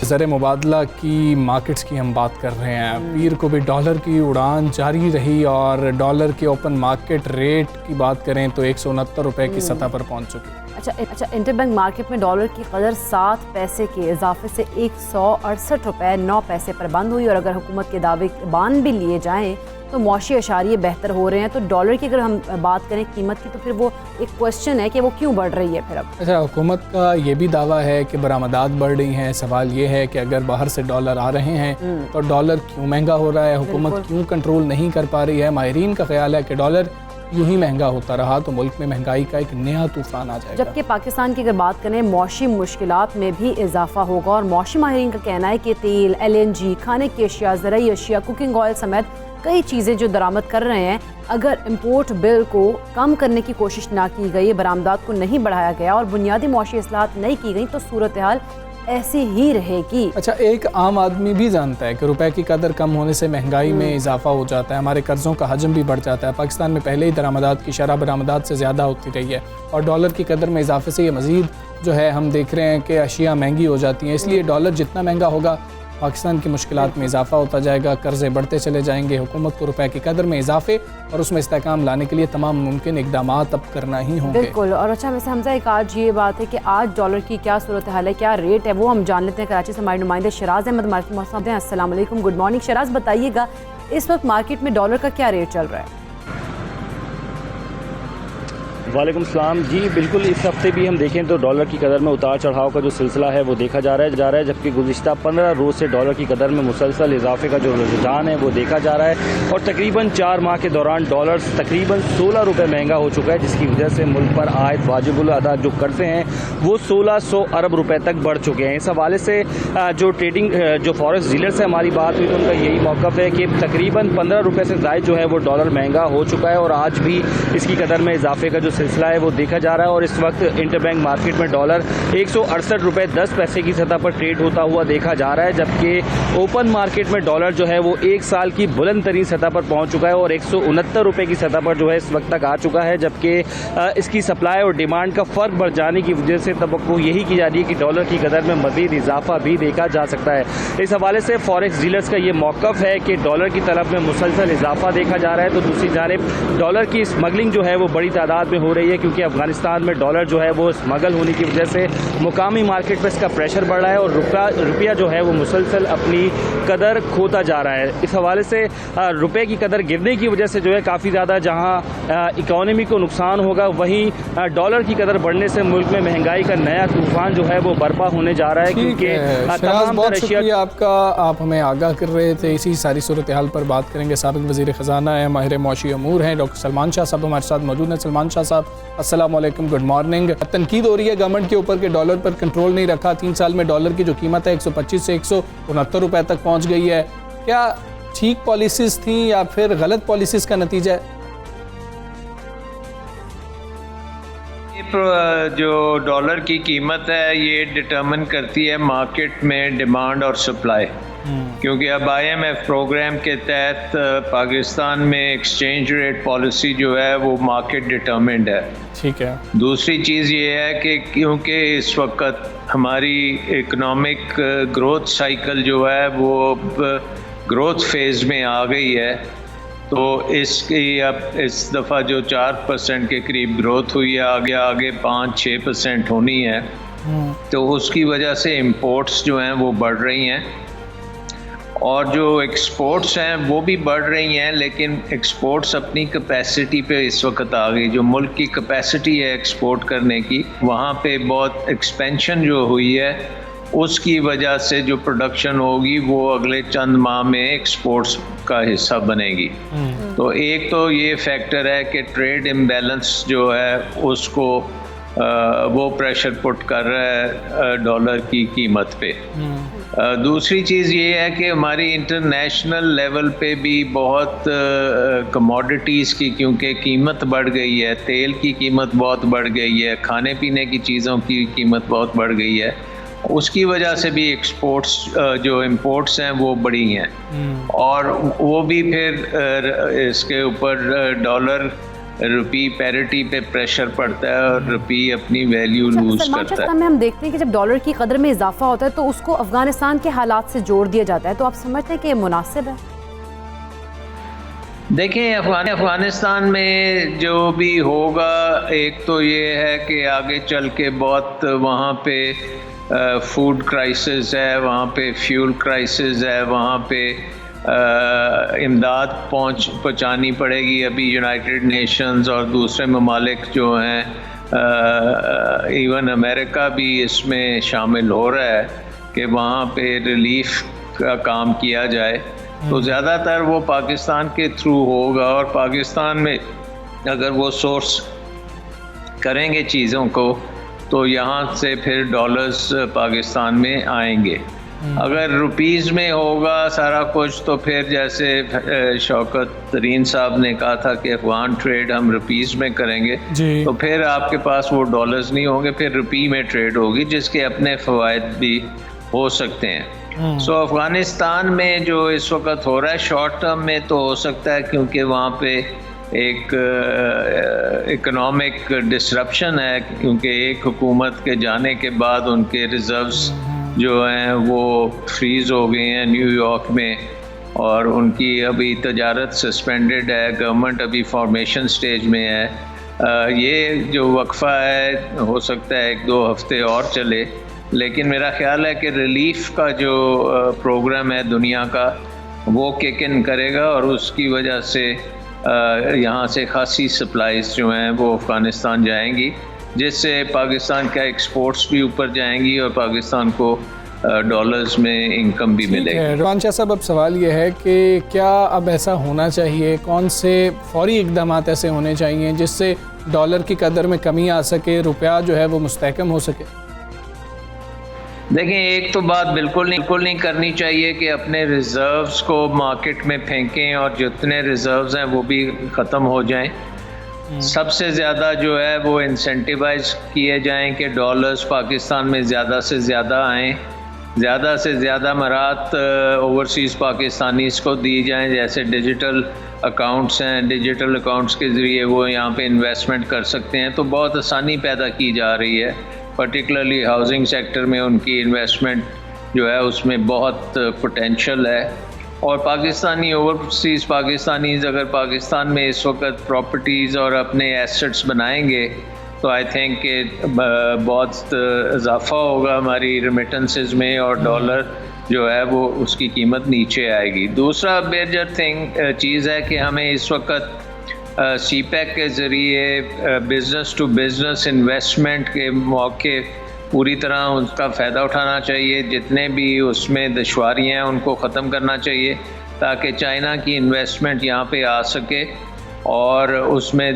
ज़र मुबादला की मार्केट्स की हम बात कर रहे हैं। पीर को भी डॉलर की उड़ान जारी रही और डॉलर के ओपन मार्केट रेट की बात करें तो 169 रुपये की सतह पर पहुंच चुकी। अच्छा, इंटरबैंक मार्केट में डॉलर की कदर 7 पैसे के इजाफे से 168 रुपये 9 पैसे पर बंद हुई और अगर हुकूमत के दावे बान भी लिए जाएँ तो मौशी अशारिये बेहतर हो रहे हैं। तो डॉलर की अगर हम बात करें कीमत की तो फिर वो एक क्वेश्चन है कि वो क्यों बढ़ रही है फिर अब? अच्छा, हुकूमत का ये भी दावा है कि बरामदात बढ़ रही हैं। सवाल ये है कि अगर बाहर से डॉलर आ रहे हैं तो डॉलर क्यों महंगा हो रहा है, हुकूमत क्यों कंट्रोल नहीं कर पा रही है? माहिरीन का ख्याल है कि डॉलर यूं ही महंगा होता रहा तो मुल्क में महंगाई का एक नया तूफान आ जाएगा। जबकि पाकिस्तान की अगर बात करें मौशी मुश्किलात में भी इजाफा होगा और मौशी माहिरीन का कहना है कि तेल, LNG, खाने की अशिया, ज़रूरी अशिया, कुकिंग ऑयल समेत कई चीज़ें जो दरामद कर रहे हैं, अगर इम्पोर्ट बिल को कम करने की कोशिश ना की गई, बरामदात को नहीं बढ़ाया गया और बुनियादी मौशी इस्लाहत नहीं की गई तो सूरत हाल ऐसी ही रहेगी। अच्छा, एक आम आदमी भी जानता है कि रुपए की कदर कम होने से महंगाई में इजाफा हो जाता है, हमारे कर्जों का हजम भी बढ़ जाता है। पाकिस्तान में पहले ही दरामदात की शरह बरामदात से ज़्यादा होती रही है और डॉलर की कदर में इजाफे से ये मज़ीद जो है हम देख रहे हैं कि अशिया महंगी हो जाती हैं। इसलिए डॉलर जितना महंगा होगा पाकिस्तान की मुश्किलात में इजाफा होता जाएगा, कर्जे बढ़ते चले जाएंगे। हुकूमत को रुपए की कदर में इजाफे और उसमें इस्तेहकाम लाने के लिए तमाम मुमकिन इकदाम अब करना ही होंगे। बिल्कुल। और अच्छा वैसे हमजा एक आज ये बात है कि आज डॉलर की क्या सूरत हाल है, क्या रेट है, वो हम जान लेते हैं। कराची से हमारे नुमाइंदे शराज अहमद मौसम हैं। अस्सलाम वालेकुम, गुड मॉर्निंग शराज। बताइएगा इस वक्त मार्केट में डॉलर का क्या रेट चल रहा है? वालेकुम सलाम जी, बिल्कुल इस हफ्ते भी हम देखें तो डॉलर की कदर में उतार चढ़ाव का जो सिलसिला है वो देखा जा रहा है जबकि गुज़िश्ता 15 रोज़ से डॉलर की कदर में मुसलसल इजाफे का जो रुझान है वो देखा जा रहा है और तकरीबन 4 माह के दौरान डॉलर तकरीबन 16 रुपये महंगा हो चुका है, जिसकी वजह से मुल्क पर आयद वाजिबुल अदा जो कर्जे हैं वो 1600 अरब रुपये तक बढ़ चुके हैं। इस हवाले से जो ट्रेडिंग जो फॉरेक्स डीलर से हमारी बात हुई तो उनका यही मौक़िफ़ है कि तकरीबन 15 रुपये से ज़ायद जो है वो डॉलर महंगा हो चुका है और आज भी इसकी कदर में इजाफे का जो सिलसिला है वो देखा जा रहा है और इस वक्त इंटरबैंक मार्केट में डॉलर 168 रुपये 10 पैसे की सतह पर ट्रेड होता हुआ देखा जा रहा है, जबकि ओपन मार्केट में डॉलर जो है वो 1 साल की बुलंद तरीन सतह पर पहुंच चुका है और 169 रुपये की सतह पर जो है इस वक्त तक आ चुका है, जबकि इसकी सप्लाई और डिमांड का फ़र्क बढ़ जाने की वजह से तवक्को यही की जा रही है कि डॉलर की कदर में मज़ीद इजाफा भी देखा जा सकता है। इस हवाले से फॉरेक्स डीलर्स का ये मौक़िफ़ है कि डॉलर की तलब में मुसलसल इजाफा देखा जा रहा है तो दूसरी जानिब डॉलर की स्मगलिंग जो है वो बड़ी तादाद में हो रही है, क्योंकि अफगानिस्तान में डॉलर जो है वो स्मगल होने की वजह से मुकामी मार्केट पर इसका प्रेशर बढ़ रहा है और रुपया जो है वो मुसलसल अपनी कदर खोता जा रहा है। इस हवाले से रुपये की कदर गिरने की वजह से जो है काफ़ी ज़्यादा जहाँ इकॉनमी को नुकसान होगा, वहीं डॉलर की कदर बढ़ने से मुल्क में महंगाई का नया तूफान जो है वो बर्पा होने जा रहा है। क्योंकि बहुत शुक्रिया आपका, आप हमें आगाह कर रहे थे। इसी सारी सूरत हाल पर बात करेंगे। साबिक़ वज़ीर ख़ज़ाना है, माहिर मौशी अमूर हैं, डॉक्टर सलमान शाह साहब हमारे साथ मौजूद हैं। सलमान शाह साहब अस्सलाम वालेकुम, गुड मॉर्निंग। तनकीद हो रही है गवर्नमेंट के ऊपर कि डॉलर पर कंट्रोल नहीं रखा। 3 साल में डॉलर की जो कीमत है 125 से 169 रुपए तक पहुँच गई है। क्या ठीक पॉलिसीज़ थी या फिर गलत पॉलिसीज़ का नतीजा है? जो डॉलर की कीमत है ये डिटरमिन करती है मार्केट में डिमांड और सप्लाई, क्योंकि अब IMF प्रोग्राम के तहत पाकिस्तान में एक्सचेंज रेट पॉलिसी जो है वो मार्केट डिटरमिन्ड है। ठीक है। दूसरी चीज़ ये है कि क्योंकि इस वक्त हमारी इकोनॉमिक ग्रोथ साइकिल जो है वो ग्रोथ फेज़ में आ गई है, तो इसकी अब इस दफ़ा जो 4% के करीब ग्रोथ हुई है, आगे 5-6% होनी है, तो उसकी वजह से इंपोर्ट्स जो हैं वो बढ़ रही हैं और जो एक्सपोर्ट्स हैं वो भी बढ़ रही हैं, लेकिन एक्सपोर्ट्स अपनी कैपेसिटी पे इस वक्त आ गई। जो मुल्क की कैपेसिटी है एक्सपोर्ट करने की, वहाँ पे बहुत एक्सपेंशन जो हुई है, उसकी वजह से जो प्रोडक्शन होगी वो अगले चंद माह में एक्सपोर्ट्स का हिस्सा बनेगी। तो एक तो ये फैक्टर है कि ट्रेड इम्बैलेंस जो है उसको वो प्रेशर पुट कर रहा है डॉलर की कीमत पे। दूसरी चीज़ ये है कि हमारी इंटरनेशनल लेवल पे भी बहुत कमोडिटीज़ की क्योंकि कीमत बढ़ गई है, तेल की कीमत बहुत बढ़ गई है, खाने पीने की चीज़ों की कीमत बहुत बढ़ गई है, उसकी वजह से भी एक्सपोर्ट्स जो इंपोर्ट्स हैं वो बढ़ी हैं और वो भी फिर इसके ऊपर डॉलर रुपी पैरिटी पे प्रेशर पड़ता है और रुपी अपनी वैल्यू लूज करता है। हम देखते हैं कि जब डॉलर की कदर में इजाफा होता है तो उसको अफगानिस्तान के हालात से जोड़ दिया जाता है, तो आप समझते हैं कि ये मुनासिब है? देखिए अफगानिस्तान में जो भी होगा, एक तो ये है कि आगे चल के बहुत वहाँ पे फूड क्राइसिस है, वहाँ पे फ्यूल क्राइसिस है, वहाँ पे इमदाद पहुँचानी पड़ेगी। अभी यूनाइटेड नेशंस और दूसरे ममालिक जो हैं, इवन अमेरिका भी इसमें शामिल हो रहा है कि वहाँ पे रिलीफ का काम किया जाए, तो ज़्यादातर वो पाकिस्तान के थ्रू होगा और पाकिस्तान में अगर वो सोर्स करेंगे चीज़ों को तो यहाँ से फिर डॉलर्स पाकिस्तान में आएंगे। अगर रुपीज़ में होगा सारा कुछ तो फिर जैसे शौकत तरीन साहब ने कहा था कि अफगान ट्रेड हम रुपीज़ में करेंगे, तो फिर आपके पास वो डॉलर्स नहीं होंगे, फिर रुपी में ट्रेड होगी जिसके अपने फ़वाइद भी हो सकते हैं। सो अफ़गानिस्तान में जो इस वक्त हो रहा है शॉर्ट टर्म में तो हो सकता है, क्योंकि वहाँ पे एक इकोनॉमिक डिसरप्शन है, क्योंकि एक हुकूमत के जाने के बाद उनके रिज़र्व्स जो हैं वो फ्रीज़ हो गए हैं न्यूयॉर्क में और उनकी अभी तजारत सस्पेंडेड है, गवर्नमेंट अभी फॉर्मेशन स्टेज में है। ये जो वक्फा है हो सकता है 1-2 हफ्ते और चले, लेकिन मेरा ख्याल है कि रिलीफ का जो प्रोग्राम है दुनिया का वो किक इन करेगा और उसकी वजह से यहाँ से खासी सप्लाईज जो हैं वो अफ़गानिस्तान जाएंगी, जिससे पाकिस्तान का एक्सपोर्ट्स भी ऊपर जाएंगी और पाकिस्तान को डॉलर्स में इनकम भी मिलेगी। रवान शाह साहब, अब सवाल ये है कि क्या अब ऐसा होना चाहिए, कौन से फौरी इक़दाम ऐसे होने चाहिए जिससे डॉलर की कदर में कमी आ सके, रुपया जो है वो मुस्तहकम हो सके? देखें, एक तो बात बिल्कुल नहीं करनी चाहिए कि अपने रिज़र्व्स को मार्केट में फेंकें और जितने रिज़र्व्स हैं वो भी ख़त्म हो जाएं। सबसे ज़्यादा जो है वो इंसेंटिवाइज किए जाएं कि डॉलर्स पाकिस्तान में ज़्यादा से ज़्यादा आएँ, ज़्यादा से ज़्यादा मरात ओवरसीज़ पाकिस्तानीज़ को दी जाएं, जैसे डिजिटल अकाउंट्स हैं, डिजिटल अकाउंट्स के ज़रिए वो यहाँ पे इन्वेस्टमेंट कर सकते हैं, तो बहुत आसानी पैदा की जा रही है। पर्टिकुलरली हाउसिंग सेक्टर में उनकी इन्वेस्टमेंट जो है उसमें बहुत पोटेंशियल है और पाकिस्तानी ओवरसीज़ पाकिस्तानीज़ अगर पाकिस्तान में इस वक्त प्रॉपर्टीज़ और अपने एसेट्स बनाएंगे तो आई थिंक कि बहुत इजाफा होगा हमारी रेमिटेंसेस में और डॉलर जो है वो उसकी कीमत नीचे आएगी। दूसरा मेजर चीज़ है कि हमें इस वक्त सीपैक के ज़रिए बिज़नेस टू बिज़नेस इन्वेस्टमेंट के मौके पूरी तरह उसका फ़ायदा उठाना चाहिए। जितने भी उसमें दुश्वारियाँ हैं उनको ख़त्म करना चाहिए ताकि चाइना की इन्वेस्टमेंट यहाँ पे आ सके और उसमें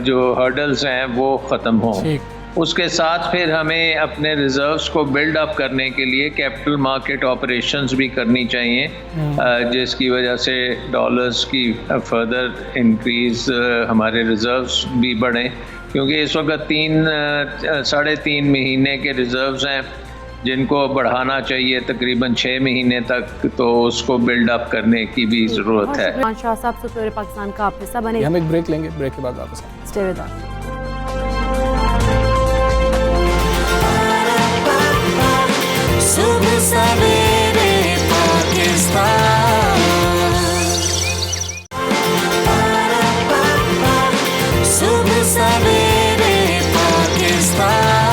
जो हर्डल्स हैं वो ख़त्म हों। उसके साथ फिर हमें अपने रिज़र्व्स को बिल्ड अप करने के लिए कैपिटल मार्केट ऑपरेशंस भी करनी चाहिए जिसकी वजह से डॉलर्स की फर्दर इंक्रीज़ हमारे रिज़र्व्स भी बढ़ें, क्योंकि इस वक्त 3-3.5 महीने के रिज़र्व्स हैं जिनको बढ़ाना चाहिए तकरीबन 6 महीने तक, तो उसको बिल्ड अप करने की भी ज़रूरत है। शाह साहब सुपरवार पाकिस्तान का आप हिस्सा बने। हम एक ब्रेक लेंगे, ब्रेक के बाद वापस आएंगे। Stay with us. सुबह सवेरे पाकिस्तान, सुबह सवेरे पाकिस्तान।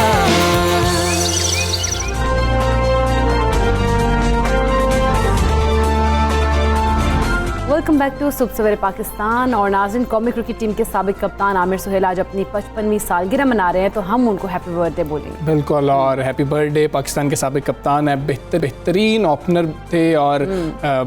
वेलकम बैक टू सुबह सवेरे पाकिस्तान। और नाज़रीन, कौमी क्रिकेट टीम के साबिक कप्तान आमिर सुहेल आज अपनी 55वीं सालगिरह मना रहे हैं, तो हम उनको हैप्पी बर्थडे बोलेंगे। बिल्कुल, और हैप्पी बर्थडे। पाकिस्तान के साबिक कप्तान है, बेहतरीन ओपनर थे और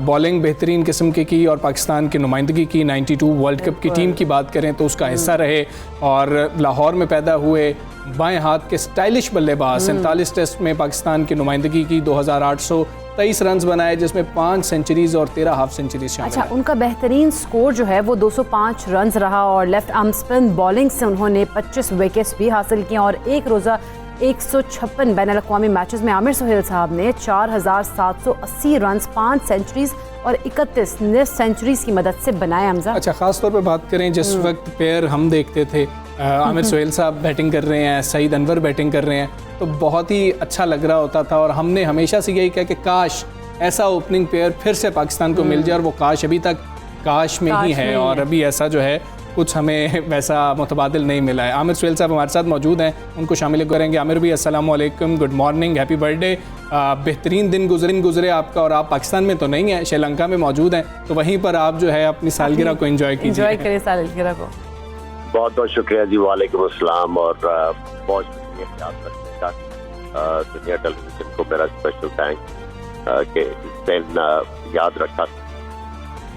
बॉलिंग बेहतरीन किस्म की और पाकिस्तान की नुमाइंदगी की 92 वर्ल्ड कप की टीम की बात करें तो उसका हिस्सा रहे और लाहौर में पैदा हुए बाएं हाथ के स्टाइलिश बल्लेबाज। 47 टेस्ट में पाकिस्तान की नुमाइंदगी की, 2823 रन बनाए जिसमें 5 सेंचुरीज और 13 हाफ सेंचुरीज शामिल अच्छा, उनका बेहतरीन स्कोर जो है वो 205 रन रहा और लेफ्ट आर्म स्पिन बॉलिंग से उन्होंने 25 विकेट्स भी हासिल किए और एक रोज़ा 156 बैन अल-अक़वामी मैचेस में आमिर सुहेल साहब ने 4780 रन, 5 सेंचुरीज और 31 नेस्ट सेंचुरीज की मदद से बनाए। हमजा, अच्छा, खास तौर पर बात करें जिस वक्त पेयर हम देखते थे, आमिर सुहेल साहब बैटिंग कर रहे हैं, सईद अनवर बैटिंग कर रहे हैं, तो बहुत ही अच्छा लग रहा होता था और हमने हमेशा से यही कहा कि काश ऐसा ओपनिंग पेयर फिर से पाकिस्तान को मिल जाए, और वो काश अभी तक काश में ही है और अभी ऐसा जो है कुछ हमें वैसा मुतबादिल नहीं मिला है। आमिर सुहेल साहब हमारे साथ मौजूद हैं, उनको शामिल करेंगे। आमिर भी अस्सलाम वालेकुम, गुड मॉर्निंग, हैप्पी बर्थडे। बेहतरीन दिन गुजरे आपका, और आप पाकिस्तान में तो नहीं हैं, श्रीलंका में मौजूद हैं, तो वहीं पर आप जो है अपनी सालगिरह को एंजॉय कीजिए। एंजॉय करें सालगिरह को। बहुत बहुत शुक्रिया जी, वालेकुम अस्सलाम, और बहुत शुक्रिया याद रखने का दुनिया टेलीविजन को मेरा स्पेशल थैंक्स कि इस दिन याद रखा।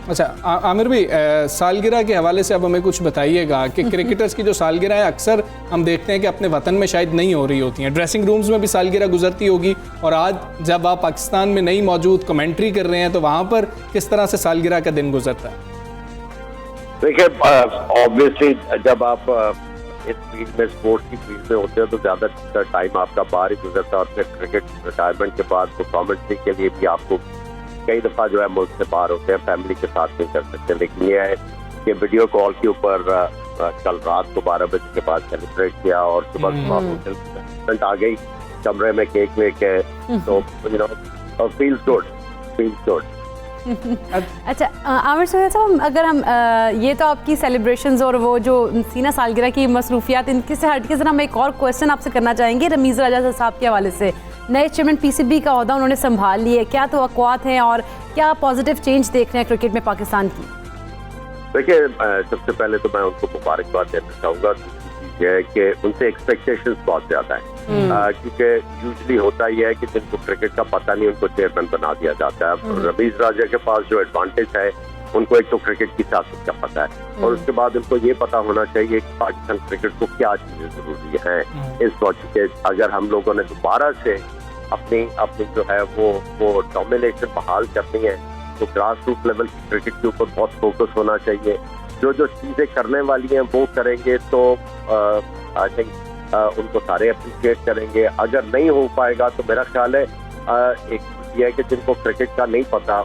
अच्छा आमिर भाई, सालगिरह के हवाले से अब हमें कुछ बताइएगा कि क्रिकेटर्स की जो सालगिरह है अक्सर हम देखते हैं कि अपने वतन में शायद नहीं हो रही होती हैं, ड्रेसिंग रूम्स में भी सालगिरह गुजरती होगी, और आज जब आप पाकिस्तान में नहीं मौजूद कमेंट्री कर रहे हैं तो वहाँ पर किस तरह से सालगिरह का दिन गुजरता है? देखिए, ऑब्वियसली जब आप इस फील्ड में, स्पोर्ट्स की फील्ड में होते हैं तो ज़्यादा टाइम आपका बाहर ही गुजरता है, और फिर क्रिकेट रिटायरमेंट के बाद तो कमेंट्री के लिए भी आपको कई दफ़ा जो है मुल्क से बाहर होते हैं, फैमिली के साथ नहीं कर सकते। लेकिन ये है कि वीडियो कॉल के ऊपर कल रात को 12 बजे के बाद सेलिब्रेट किया और सुबह होटल आ गई कमरे में केक लेके, तो यू नो फील्स गुड। अच्छा आमिर सुहेल साहब, अगर हम ये तो आपकी सेलिब्रेशंस और वो जो सीना सालगिरह की मसरूफियात, इनके से हट के जरा हम एक और क्वेश्चन आपसे करना चाहेंगे रमीज़ राजा साहब के हवाले से। नए चेयरमैन पीसीबी का ओहदा उन्होंने संभाल लिया, क्या तवक्कुआत हैं और क्या पॉजिटिव चेंज देख रहे हैं क्रिकेट में पाकिस्तान की? देखिए, सबसे पहले तो मैं उनको मुबारकबाद देना चाहूँगा। ये है कि उनसे एक्सपेक्टेशंस बहुत ज़्यादा है, क्योंकि यूजली होता ही है कि जिनको क्रिकेट का पता नहीं उनको चेयरमैन बना दिया जाता है। रमीज़ राजा के पास जो एडवांटेज है, उनको एक तो क्रिकेट की सियासत का पता है और उसके बाद उनको ये पता होना चाहिए कि पाकिस्तान क्रिकेट को क्या चीज़ें ज़रूरी हैं इस वक्त के। अगर हम लोगों ने दोबारा से अपनी जो है वो डोमिनेशन बहाल करनी है तो ग्रास रूट लेवल की क्रिकेट के ऊपर बहुत फोकस होना चाहिए। जो चीज़ें करने वाली हैं वो करेंगे तो आई थिंक उनको सारे अप्रिशिएट करेंगे। अगर नहीं हो पाएगा तो मेरा ख्याल है एक ये है कि जिनको क्रिकेट का नहीं पता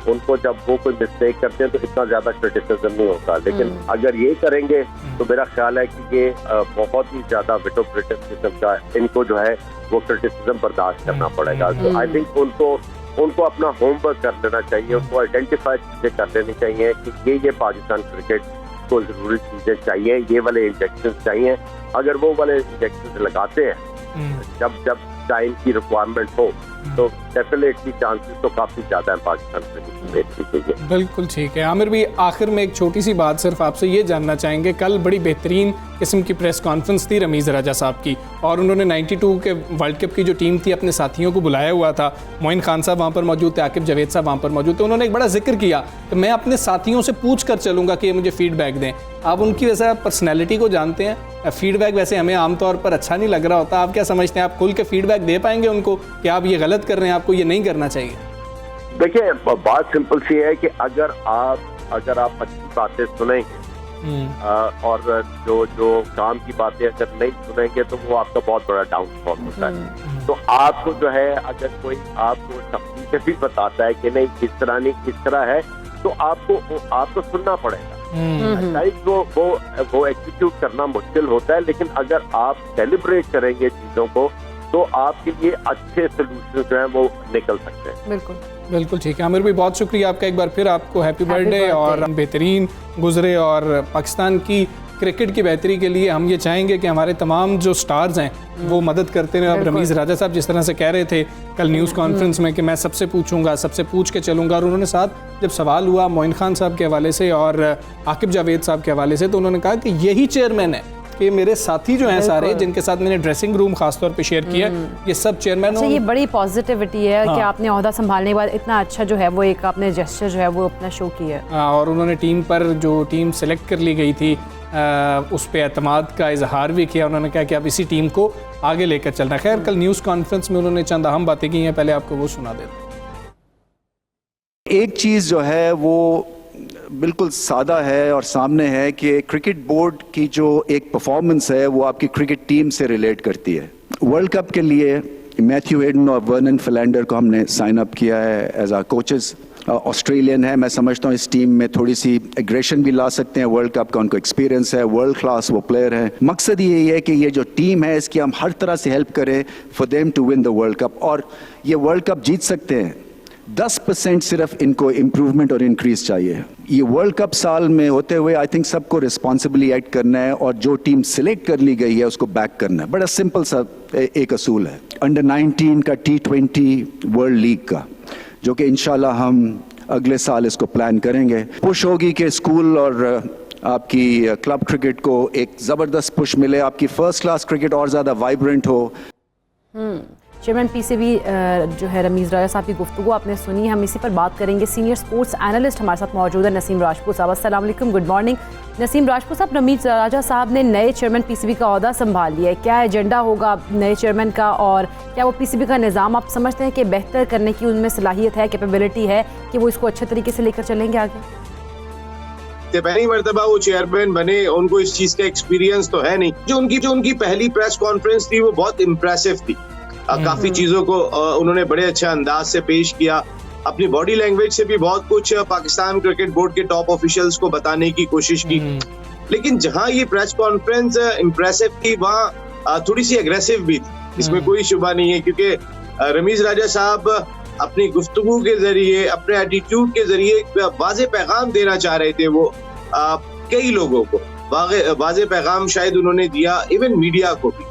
उनको जब वो कोई मिस्टेक करते हैं तो इतना ज़्यादा क्रिटिसिज्म नहीं होता, लेकिन अगर ये करेंगे तो मेरा ख्याल है कि ये बहुत ही ज़्यादा विटोप्रेटिव किस्म का इनको जो है वो क्रिटिसिज्म बर्दाश्त करना पड़ेगा। तो आई थिंक उनको उनको अपना होमवर्क कर लेना चाहिए, उनको आइडेंटिफाई चीजें कर लेनी चाहिए कि ये पाकिस्तान क्रिकेट को जरूरी चीजें चाहिए, ये वाले इंजेक्शन चाहिए। अगर वो वाले इंजेक्शन लगाते हैं जब जब टाइम की रिक्वायरमेंट हो तो डेफिनेटली चांसेस तो काफी ज्यादा है पाकिस्तान क्रिकेट के। बिल्कुल ठीक है। आमिर भी आखिर में एक छोटी सी बात सिर्फ आपसे ये जानना चाहेंगे, कल बड़ी बेहतरीन किस्म की प्रेस कॉन्फ्रेंस थी रमीज़ राजा साहब की, और उन्होंने 92 के वर्ल्ड कप की जो टीम थी अपने साथियों को बुलाया हुआ था। मोइन खान साहब वहाँ पर मौजूद थे, आकिब जावेद साहब वहाँ पर मौजूद थे। उन्होंने एक बड़ा जिक्र किया कि मैं अपने साथियों से पूछ कर चलूँगा कि ये मुझे फीडबैक दें। आप उनकी वैसे पर्सनैलिटी को जानते हैं, फीडबैक वैसे हमें आमतौर पर अच्छा नहीं लग रहा होता, आप क्या समझते हैं, आप खुल के फीडबैक दे पाएंगे उनको कि आप ये गलत कर रहे हैं, आपको ये नहीं करना चाहिए? देखिए, बात सिंपल सी है कि अगर आप अच्छी बातें सुनेंगे और जो काम की बातें अगर नहीं सुनेंगे तो वो आपका बहुत बड़ा डाउनफॉल होता है। तो आपको जो है, अगर कोई आपको तफसील से भी बताता है कि नहीं इस तरह नहीं इस तरह है, तो आपको सुनना पड़ेगा। वो एग्जीक्यूट करना मुश्किल होता है, लेकिन अगर आप सेलिब्रेट करेंगे चीजों को तो आपके लिए अच्छे सोल्यूशन जो हैं वो निकल सकते हैं। बिल्कुल ठीक है। आमिर भाई, बहुत शुक्रिया आपका, एक बार फिर आपको हैप्पी बर्थडे, और बेहतरीन गुजरे। और पाकिस्तान की क्रिकेट की बेहतरी के लिए हम ये चाहेंगे कि हमारे तमाम जो स्टार्स हैं वो मदद करते रहे। अब रमीज़ राजा साहब जिस तरह से कह रहे थे कल न्यूज़ कॉन्फ्रेंस में कि मैं सबसे पूछूंगा, सबसे पूछ के चलूंगा, और उन्होंने साथ जब सवाल हुआ मोइन खान साहब के हवाले से और आकिब जावेद साहब के हवाले से, तो उन्होंने कहा कि यही चेयरमैन है कि मेरे साथी जो हैं सारे, जिनके साथ मैंने ड्रेसिंग रूम खासतौर पे शेयर किया, ये सब चेयरमैन। अच्छा, ये बड़ी पॉजिटिविटी है कि आपने ओहदा संभालने के बाद इतना अच्छा जो है वो एक आपने जेस्चर जो है वो अपना शो किया। और उन्होंने टीम पर जो टीम सेलेक्ट कर ली गई थी उस पर एतमाद का इजहार भी किया। उन्होंने कहा कि अब इसी टीम को आगे लेकर चलना। खैर, कल न्यूज़ कॉन्फ्रेंस में उन्होंने चंद अहम बातें की हैं, पहले आपको वो सुना देते। एक चीज़ जो है वो बिल्कुल सादा है और सामने है कि क्रिकेट बोर्ड की जो एक परफॉर्मेंस है वो आपकी क्रिकेट टीम से रिलेट करती है। वर्ल्ड कप के लिए मैथ्यू हेडन और वर्नन फिलैंडर को हमने साइन अप किया है एज आवर कोचेस। ऑस्ट्रेलियन है, मैं समझता हूँ इस टीम में थोड़ी सी एग्रेशन भी ला सकते हैं। वर्ल्ड कप का उनको एक्सपीरियंस है, वर्ल्ड क्लास वो प्लेयर है। मकसद यही है कि ये जो टीम है इसकी हम हर तरह से हेल्प करें for them to win the world cup, और ये वर्ल्ड कप जीत सकते हैं। 10% सिर्फ इनको इम्प्रूवमेंट और इंक्रीज चाहिए। ये वर्ल्ड कप साल में होते हुए आई थिंक सबको रिस्पॉन्सिबली एक्ट करना है, और जो टीम सिलेक्ट कर ली गई है उसको बैक करना है। बड़ा सिंपल सा एक असूल है अंडर 19 का T20 वर्ल्ड लीग का, जो कि इंशाल्लाह हम अगले साल इसको प्लान करेंगे। पुश होगी कि स्कूल और आपकी क्लब क्रिकेट को एक ज़बरदस्त पुश मिले, आपकी फर्स्ट क्लास क्रिकेट और ज़्यादा वाइब्रेंट हो। चेयरमैन पीसीबी जो है रमीज़ राजा साहब की गुफ्तगू आपने सुनी, हम इसी पर बात करेंगे। सीनियर स्पोर्ट्स एनालिस्ट हमारे साथ मौजूद है नसीम राजपूत साहब। अस्सलाम वालेकुम, गुड मॉर्निंग नसीम राजपूत साहब। रमीज़ राजा साहब ने नए चेयरमैन पीसीबी का ओहदा संभाल लिया है, क्या एजेंडा होगा नए चेयरमैन का, और क्या वो पीसीबी का निज़ाम आप समझते हैं कि बेहतर करने की उनमें सलाहियत है, कैपेबिलिटी है कि वो इसको अच्छे तरीके से लेकर चलेंगे आगे? पहली मर्तबा वो चेयरमैन बने, उनको इस चीज का एक्सपीरियंस तो है नहीं। जो उनकी पहली प्रेस कॉन्फ्रेंस थी वो बहुत इम्प्रेसिव थी। काफी चीजों को उन्होंने बड़े अच्छे अंदाज से पेश किया, अपनी बॉडी लैंग्वेज से भी बहुत कुछ पाकिस्तान क्रिकेट बोर्ड के टॉप ऑफिशियल्स को बताने की कोशिश की। लेकिन जहां ये प्रेस कॉन्फ्रेंस इम्प्रेसिव थी वहां थोड़ी सी एग्रेसिव भी थी, इसमें कोई शुबा नहीं है, क्योंकि रमीज़ राजा साहब अपनी गुफ्तगू के जरिए, अपने एटीट्यूड के जरिए वाज़े पैगाम देना चाह रहे थे। वो कई लोगों को वाज़े पैगाम शायद उन्होंने दिया, इवन मीडिया को भी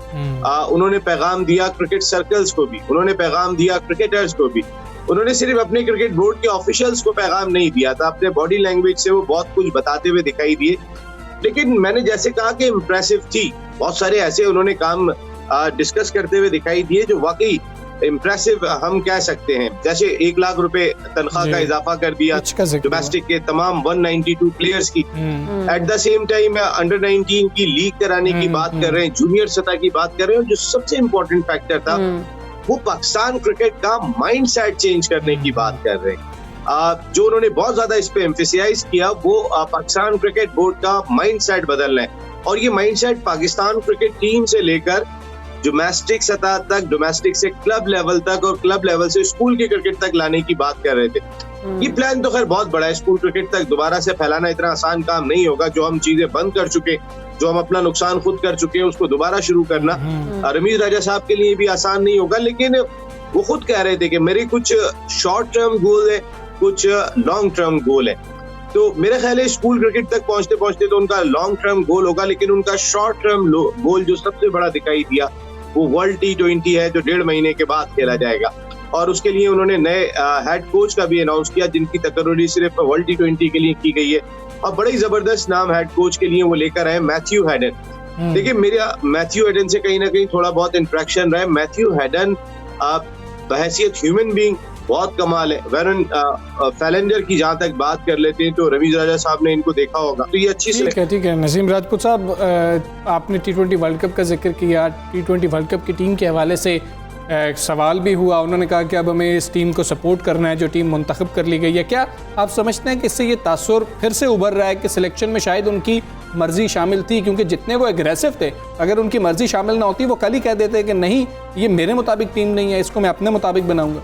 उन्होंने पैगाम दिया, क्रिकेट सर्कल्स को भी उन्होंने पैगाम दिया, क्रिकेटर्स को भी। उन्होंने सिर्फ अपने क्रिकेट बोर्ड के ऑफिशियल्स को पैगाम नहीं दिया था, अपने बॉडी लैंग्वेज से वो बहुत कुछ बताते हुए दिखाई दिए। लेकिन मैंने जैसे कहा कि इम्प्रेसिव थी, बहुत सारे ऐसे उन्होंने काम डिस्कस करते हुए दिखाई दिए जो वाकई इम्प्रेसिव हम कह सकते हैं। जैसे 1 लाख रुपए तनख्वाह का इजाफा कर दिया डोमेस्टिक के तमाम 192 प्लेयर्स की। At the same time under 19 की लीग कराने की बात कर रहे हैं, जूनियर सतह की बात कर रहे हैं। जो सबसे इम्पोर्टेंट फैक्टर था वो पाकिस्तान क्रिकेट का माइंड सेट चेंज करने की बात कर रहे हैं। जो उन्होंने बहुत ज्यादा इस पे एम्फेसाइज किया वो पाकिस्तान क्रिकेट बोर्ड का माइंड सेट बदलना है, और ये mind set Pakistan cricket team से लेकर डोमेस्टिक सतह तक, डोमेस्टिक से क्लब लेवल तक और क्लब लेवल से स्कूल की क्रिकेट तक लाने की बात कर रहे थे। ये प्लान तो खैर बहुत बड़ा है, स्कूल क्रिकेट तक दोबारा से फैलाना इतना आसान काम नहीं होगा। जो हम चीजें बंद कर चुके, जो हम अपना नुकसान खुद कर चुके हैं, उसको दोबारा शुरू करना रमीज़ राजा साहब के लिए भी आसान नहीं होगा। लेकिन वो खुद कह रहे थे कि मेरे कुछ शॉर्ट टर्म गोल है, कुछ लॉन्ग टर्म गोल है। तो मेरा ख्याल है स्कूल क्रिकेट तक पहुंचते पहुंचते तो उनका लॉन्ग टर्म गोल होगा, लेकिन उनका शॉर्ट टर्म गोल जो सबसे बड़ा दिखाई दिया वो वर्ल्ड T20 है, जो 1.5 महीने के बाद खेला जाएगा। और उसके लिए उन्होंने नए हेड कोच का भी अनाउंस किया, जिनकी तकर्री सिर्फ वर्ल्ड T20 के लिए की गई है, और बड़ी जबरदस्त नाम हेड कोच के लिए वो लेकर आए मैथ्यू हेडन। देखिए, मेरा मैथ्यू हेडन से कहीं ना कहीं थोड़ा बहुत इंटरेक्शन रहा है। मैथ्यू हेडन बहैसियत ह्यूमन बीइंग बहुत कमाल है। वैरन फैलेंजर की जहां तक बात कर लेते हैं तो रमीज राजा साहब ने इनको देखा होगा, तो ये अच्छी ठीक है। नसीम राजपूत साहब, आपने T20 वर्ल्ड कप का जिक्र किया। T20 वर्ल्ड कप की टीम के हवाले से सवाल भी हुआ। उन्होंने कहा कि अब हमें इस टीम को सपोर्ट करना है जो टीम मुंतखब कर ली गई है। क्या आप समझते हैं कि इससे ये तासुर फिर से उभर रहा है कि सिलेक्शन में शायद उनकी मर्जी शामिल थी, क्योंकि जितने वो एग्रेसिव थे, अगर उनकी मर्जी शामिल ना होती वो कल ही कह देते कि नहीं, ये मेरे मुताबिक टीम नहीं है, इसको मैं अपने मुताबिक बनाऊंगा।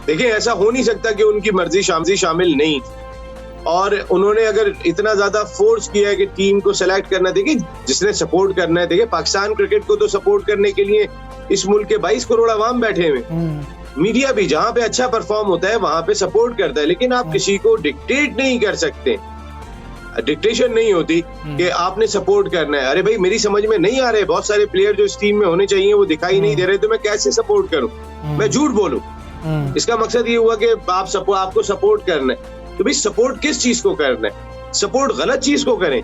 देखिए, ऐसा हो नहीं सकता कि उनकी मर्जी शामिल नहीं, और उन्होंने अगर इतना ज्यादा फोर्स किया है कि टीम को सेलेक्ट करना, देखिए जिसने सपोर्ट करना है, देखिए पाकिस्तान क्रिकेट को तो सपोर्ट करने के लिए इस मुल्क के 22 करोड़ आवाम बैठे हुए, मीडिया भी जहां पे अच्छा परफॉर्म होता है वहां पे सपोर्ट करता है, लेकिन आप किसी को डिक्टेट नहीं कर सकते। डिक्टेशन नहीं होती कि आपने सपोर्ट करना है। अरे भाई, मेरी समझ में नहीं आ रहे, बहुत सारे प्लेयर जो इस टीम में होने चाहिए वो दिखाई नहीं दे रहे, तो मैं कैसे सपोर्ट करूं, मैं झूठ बोलूं? इसका मकसद ये हुआ कि आपको सपोर्ट करना है, तो भाई सपोर्ट किस चीज को करना है? सपोर्ट गलत चीज को करें,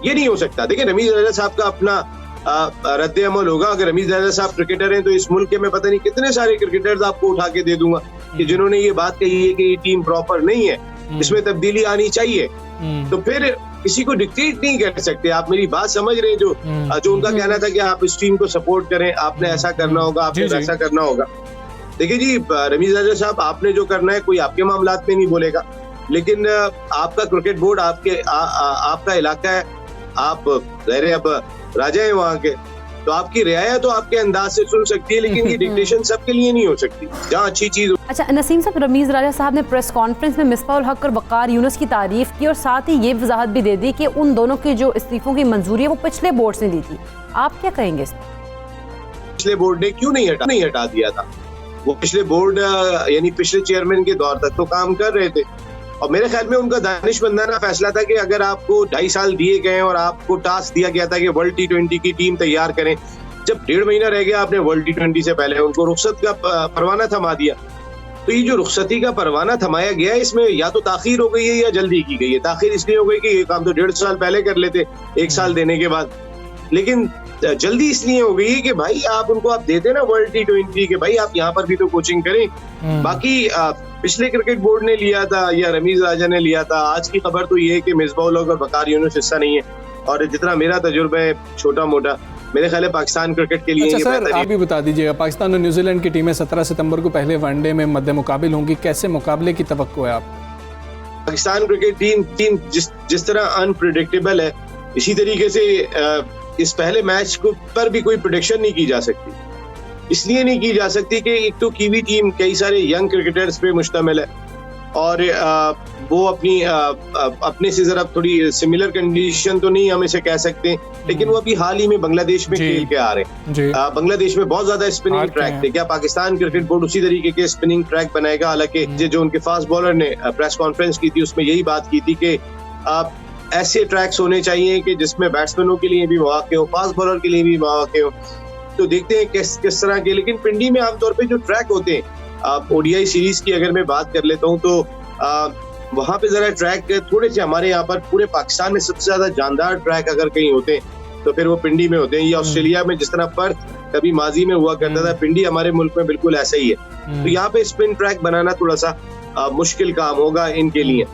ये नहीं हो सकता। देखिए, रमीज राजा साहब का अपना रद्द अमल होगा। अगर रमीज राजा साहब क्रिकेटर हैं तो इस मुल्क के मैं पता नहीं कितने सारे क्रिकेटर्स आपको उठा के दे दूंगा कि जिन्होंने ये बात कही है कि ये टीम प्रॉपर नहीं है, इसमें तब्दीली आनी चाहिए। तो फिर किसी को डिक्टेट नहीं कर सकते। आप मेरी बात समझ रहे हैं? जो उनका कहना था कि आप इस टीम को सपोर्ट करें, आपने ऐसा करना होगा, आपने वैसा करना होगा। देखिए जी, रमीज राजा साहब, आपने जो करना है कोई आपके मामलात में नहीं बोलेगा, लेकिन आपका क्रिकेट बोर्ड आपका इलाका है, आप अब राजा है वहाँ के, तो आपकी रियायत तो आपके अंदाज से सुन सकती है, लेकिन ये डिक्टेशन सबके लिए नहीं हो सकती। जहाँ अच्छी चीज। अच्छा नसीम साहब, रमीज राजा साहब ने प्रेस कॉन्फ्रेंस में मिसबाह उल हक और वकार यूनुस की तारीफ की, और साथ ही ये वजाहत भी दे दी कि उन दोनों की जो इस्तीफों की मंजूरी है वो पिछले बोर्ड ने दी थी। आप क्या कहेंगे इस पर? पिछले बोर्ड ने क्यों नहीं हटा दिया था? वो पिछले बोर्ड यानी पिछले चेयरमैन के दौर तक तो काम कर रहे थे, और मेरे ख्याल में उनका दानिशमंदाना फैसला था कि अगर आपको 2.5 साल दिए गए और आपको टास्क दिया गया था कि वर्ल्ड T20 की टीम तैयार करें, जब 1.5 महीना रह गया आपने वर्ल्ड T20 से पहले उनको रुखसत का परवाना थमा दिया। तो ये जो रुखसती का परवाना थमाया गया है, इसमें या तो ताखीर हो गई है या जल्दी की गई है। ताखीर इसलिए हो गई कि ये काम तो 1.5 साल पहले कर लेते, 1 साल देने के बाद, लेकिन जल्दी इसलिए हो गई कि भाई आप उनको देते ना वर्ल्ड T20 के, भाई आप यहाँ पर भी तो कोचिंग करें। बाकी पिछले क्रिकेट बोर्ड ने लिया था या रमीज राजा ने लिया था, आज की खबर तो ये है कि मिसबाह उल हक और वकार यूनुस हिस्सा नहीं है। और जितना मेरा तजुर्बा है छोटा मोटा, मेरे ख्याल है पाकिस्तान क्रिकेट के लिए। अच्छा सर, आप भी बता दीजिएगा, पाकिस्तान और न्यूजीलैंड की टीमें 17 सितंबर को पहले वनडे में मद्दे मुकाबिल होंगी, कैसे मुकाबले की तवक्को है आपको? पाकिस्तान क्रिकेट टीम जिस तरह अनप्रिडिक्टेबल है, इसी तरीके से इस पहले मैच पर भी कोई प्रेडिक्शन नहीं की जा सकती। इसलिए नहीं की जा सकती कि एक तो कीवी टीम कई सारे यंग क्रिकेटर्स पे मुश्तमिल है, और वो अपने से जरा थोड़ी सिमिलर कंडीशन तो नहीं हम इसे कह सकते, लेकिन वो अभी हाल ही में बांग्लादेश में खेल के आ रहे हैं। बांग्लादेश में बहुत ज्यादा स्पिनिंग ट्रैक थे। क्या पाकिस्तान क्रिकेट बोर्ड उसी तरीके के स्पिनिंग ट्रैक बनाएगा? हालांकि जो उनके फास्ट बॉलर ने प्रेस कॉन्फ्रेंस की थी उसमें यही बात की थी कि ऐसे ट्रैक्स होने चाहिए कि जिसमें बैट्समैनों के लिए भी मौके हो, फास्ट बॉलर के लिए भी मौके हो। तो देखते हैं किस तरह के। लेकिन पिंडी में आमतौर पे जो ट्रैक होते हैं, आप ODI सीरीज की अगर मैं बात कर लेता हूँ तो वहां पे जरा ट्रैक थोड़े से हमारे यहाँ पर पूरे पाकिस्तान में सबसे ज्यादा जानदार ट्रैक अगर कहीं होते हैं तो फिर वो पिंडी में होते हैं। या ऑस्ट्रेलिया में जिस तरह पर्थ कभी माजी में हुआ करता था, पिंडी हमारे मुल्क में बिल्कुल ऐसा ही है। तो यहाँ पे स्पिन ट्रैक बनाना थोड़ा सा मुश्किल काम होगा इनके लिए।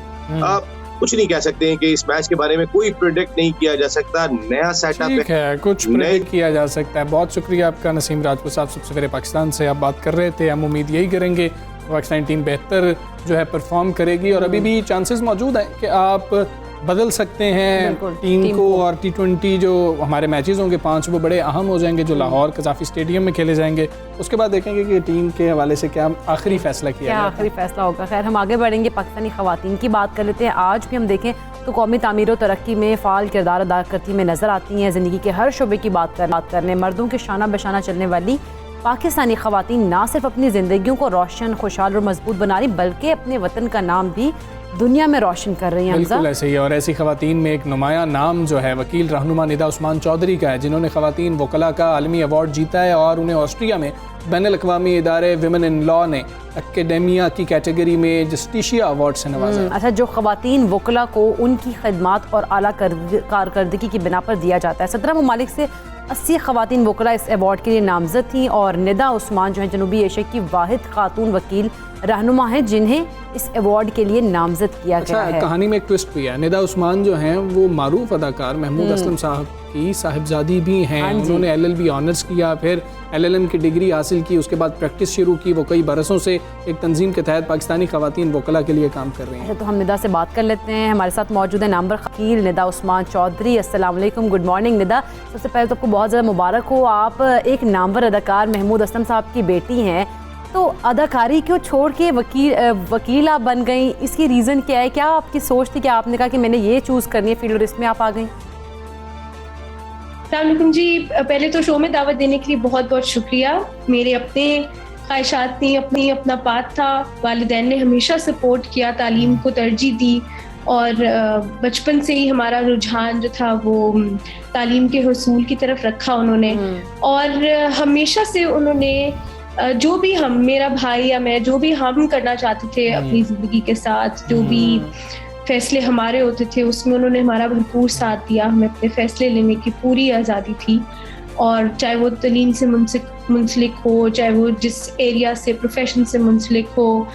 कुछ नहीं कह सकते हैं कि इस मैच के बारे में कोई प्रेडिक्ट नहीं किया जा सकता। नया सेटअप है, कुछ प्रेडिक्ट किया जा सकता है। बहुत शुक्रिया आपका नसीम राजपूत साहब, सबसे पहले पाकिस्तान से आप बात कर रहे थे। हम उम्मीद यही करेंगे पाकिस्तानी टीम बेहतर जो है परफॉर्म करेगी, और अभी भी चांसेस मौजूद है कि आप बदल सकते हैं टीम को। और T20 जो हमारे मैचेस होंगे 5 वो बड़े अहम हो जाएंगे, जो लाहौर कज़ाफ़ी स्टेडियम में खेले जाएंगे। उसके बाद देखेंगे कि टीम के हवाले से क्या आखिरी फैसला किया जाए, आखिरी फैसला होगा। खैर, हम आगे बढ़ेंगे, पाकिस्तानी ख़वातीन की बात कर लेते हैं। आज भी हम देखें तो कौमी तामीर और तरक्की में फ़ाल किरदार अदा करती में नज़र आती हैं। ज़िंदगी के हर शोबे की बात करने, मर्दों के शाना बशाना चलने वाली पाकिस्तानी ख़वातीन ना सिर्फ अपनी ज़िंदगियों को रोशन, खुशहाल और मजबूत बना रही बल्कि अपने वतन का नाम भी दुनिया में रोशन कर रही हैं। बिल्कुल ऐसे ही, और ऐसी ख़वातीन में एक नुमाया नाम जो है वकील रहनुमा निदा उस्मान चौधरी का है, जिन्होंने ख़वातीन वकला का आलमी अवार्ड जीता है और उन्हें ऑस्ट्रिया में बैनुल-अक़वामी इदारे विमेन इन लॉ ने एकेडेमिया की कैटेगरी में जस्टिशिया अवार्ड से नवाजा। अच्छा, जो ख़वातीन वकला को उनकी खदमात और आला कारकर्दगी की बिना पर दिया जाता है। 17 ममालिक से 80 ख़वातीन वकला इस अवार्ड के लिए नामजद थीं और निदा उस्मान जो है जनूबी एशिया की वाहिद खातून वकील रहनुमा है जिन्हें इस अवार्ड के लिए नामजद किया गया है। कहानी में एक ट्विस्ट भी है। निदा उस्मान जो हैं वो मारूफ अदाकार महमूद असलम साहब की साहिबजादी भी हैं। उन्होंने LLB ऑनर्स किया, फिर LLM की डिग्री हासिल की, उसके बाद प्रैक्टिस शुरू की। वो कई बरसों से एक तंजीम के तहत पाकिस्तानी ख़वातीन वकला के लिए काम कर रही हैं। तो हम निदा से बात कर लेते हैं। हमारे साथ मौजूद है नामवर वकील निदा उस्मान चौधरी। अस्सलाम वालेकुम, गुड मॉर्निंग निदा। सबसे पहले तो आपको बहुत ज़्यादा मुबारक हो, आप एक नामवर अदाकार महमूद असलम साहब की बेटी हैं, तो अदाकारी क्यों छोड़ के वकील आप बन गई? इसकी रीज़न क्या है? क्या आपकी सोच थी कि आपने कहा कि मैंने ये चूज़ करनी है फील्ड और इसमें आप आ गई? अस्सलाम जी, पहले तो शो में दावत देने के लिए बहुत बहुत शुक्रिया। मेरे अपने ख्वाहिशात थी, अपना पाथ था। वालिदैन ने हमेशा सपोर्ट किया, तालीम को तरजीह दी और बचपन से ही हमारा रुझान जो था वो तालीम के हुसूल की तरफ रखा उन्होंने। और हमेशा से उन्होंने जो भी हम, मेरा भाई या मैं, जो भी हम करना चाहते थे अपनी ज़िंदगी के साथ, जो भी फैसले हमारे होते थे उसमें उन्होंने हमारा भरपूर साथ दिया। हमें अपने फैसले लेने की पूरी आज़ादी थी और चाहे वो तालीम से मुंसलिक हो, चाहे वो जिस एरिया से, प्रोफेशन से मुंसलिक हो,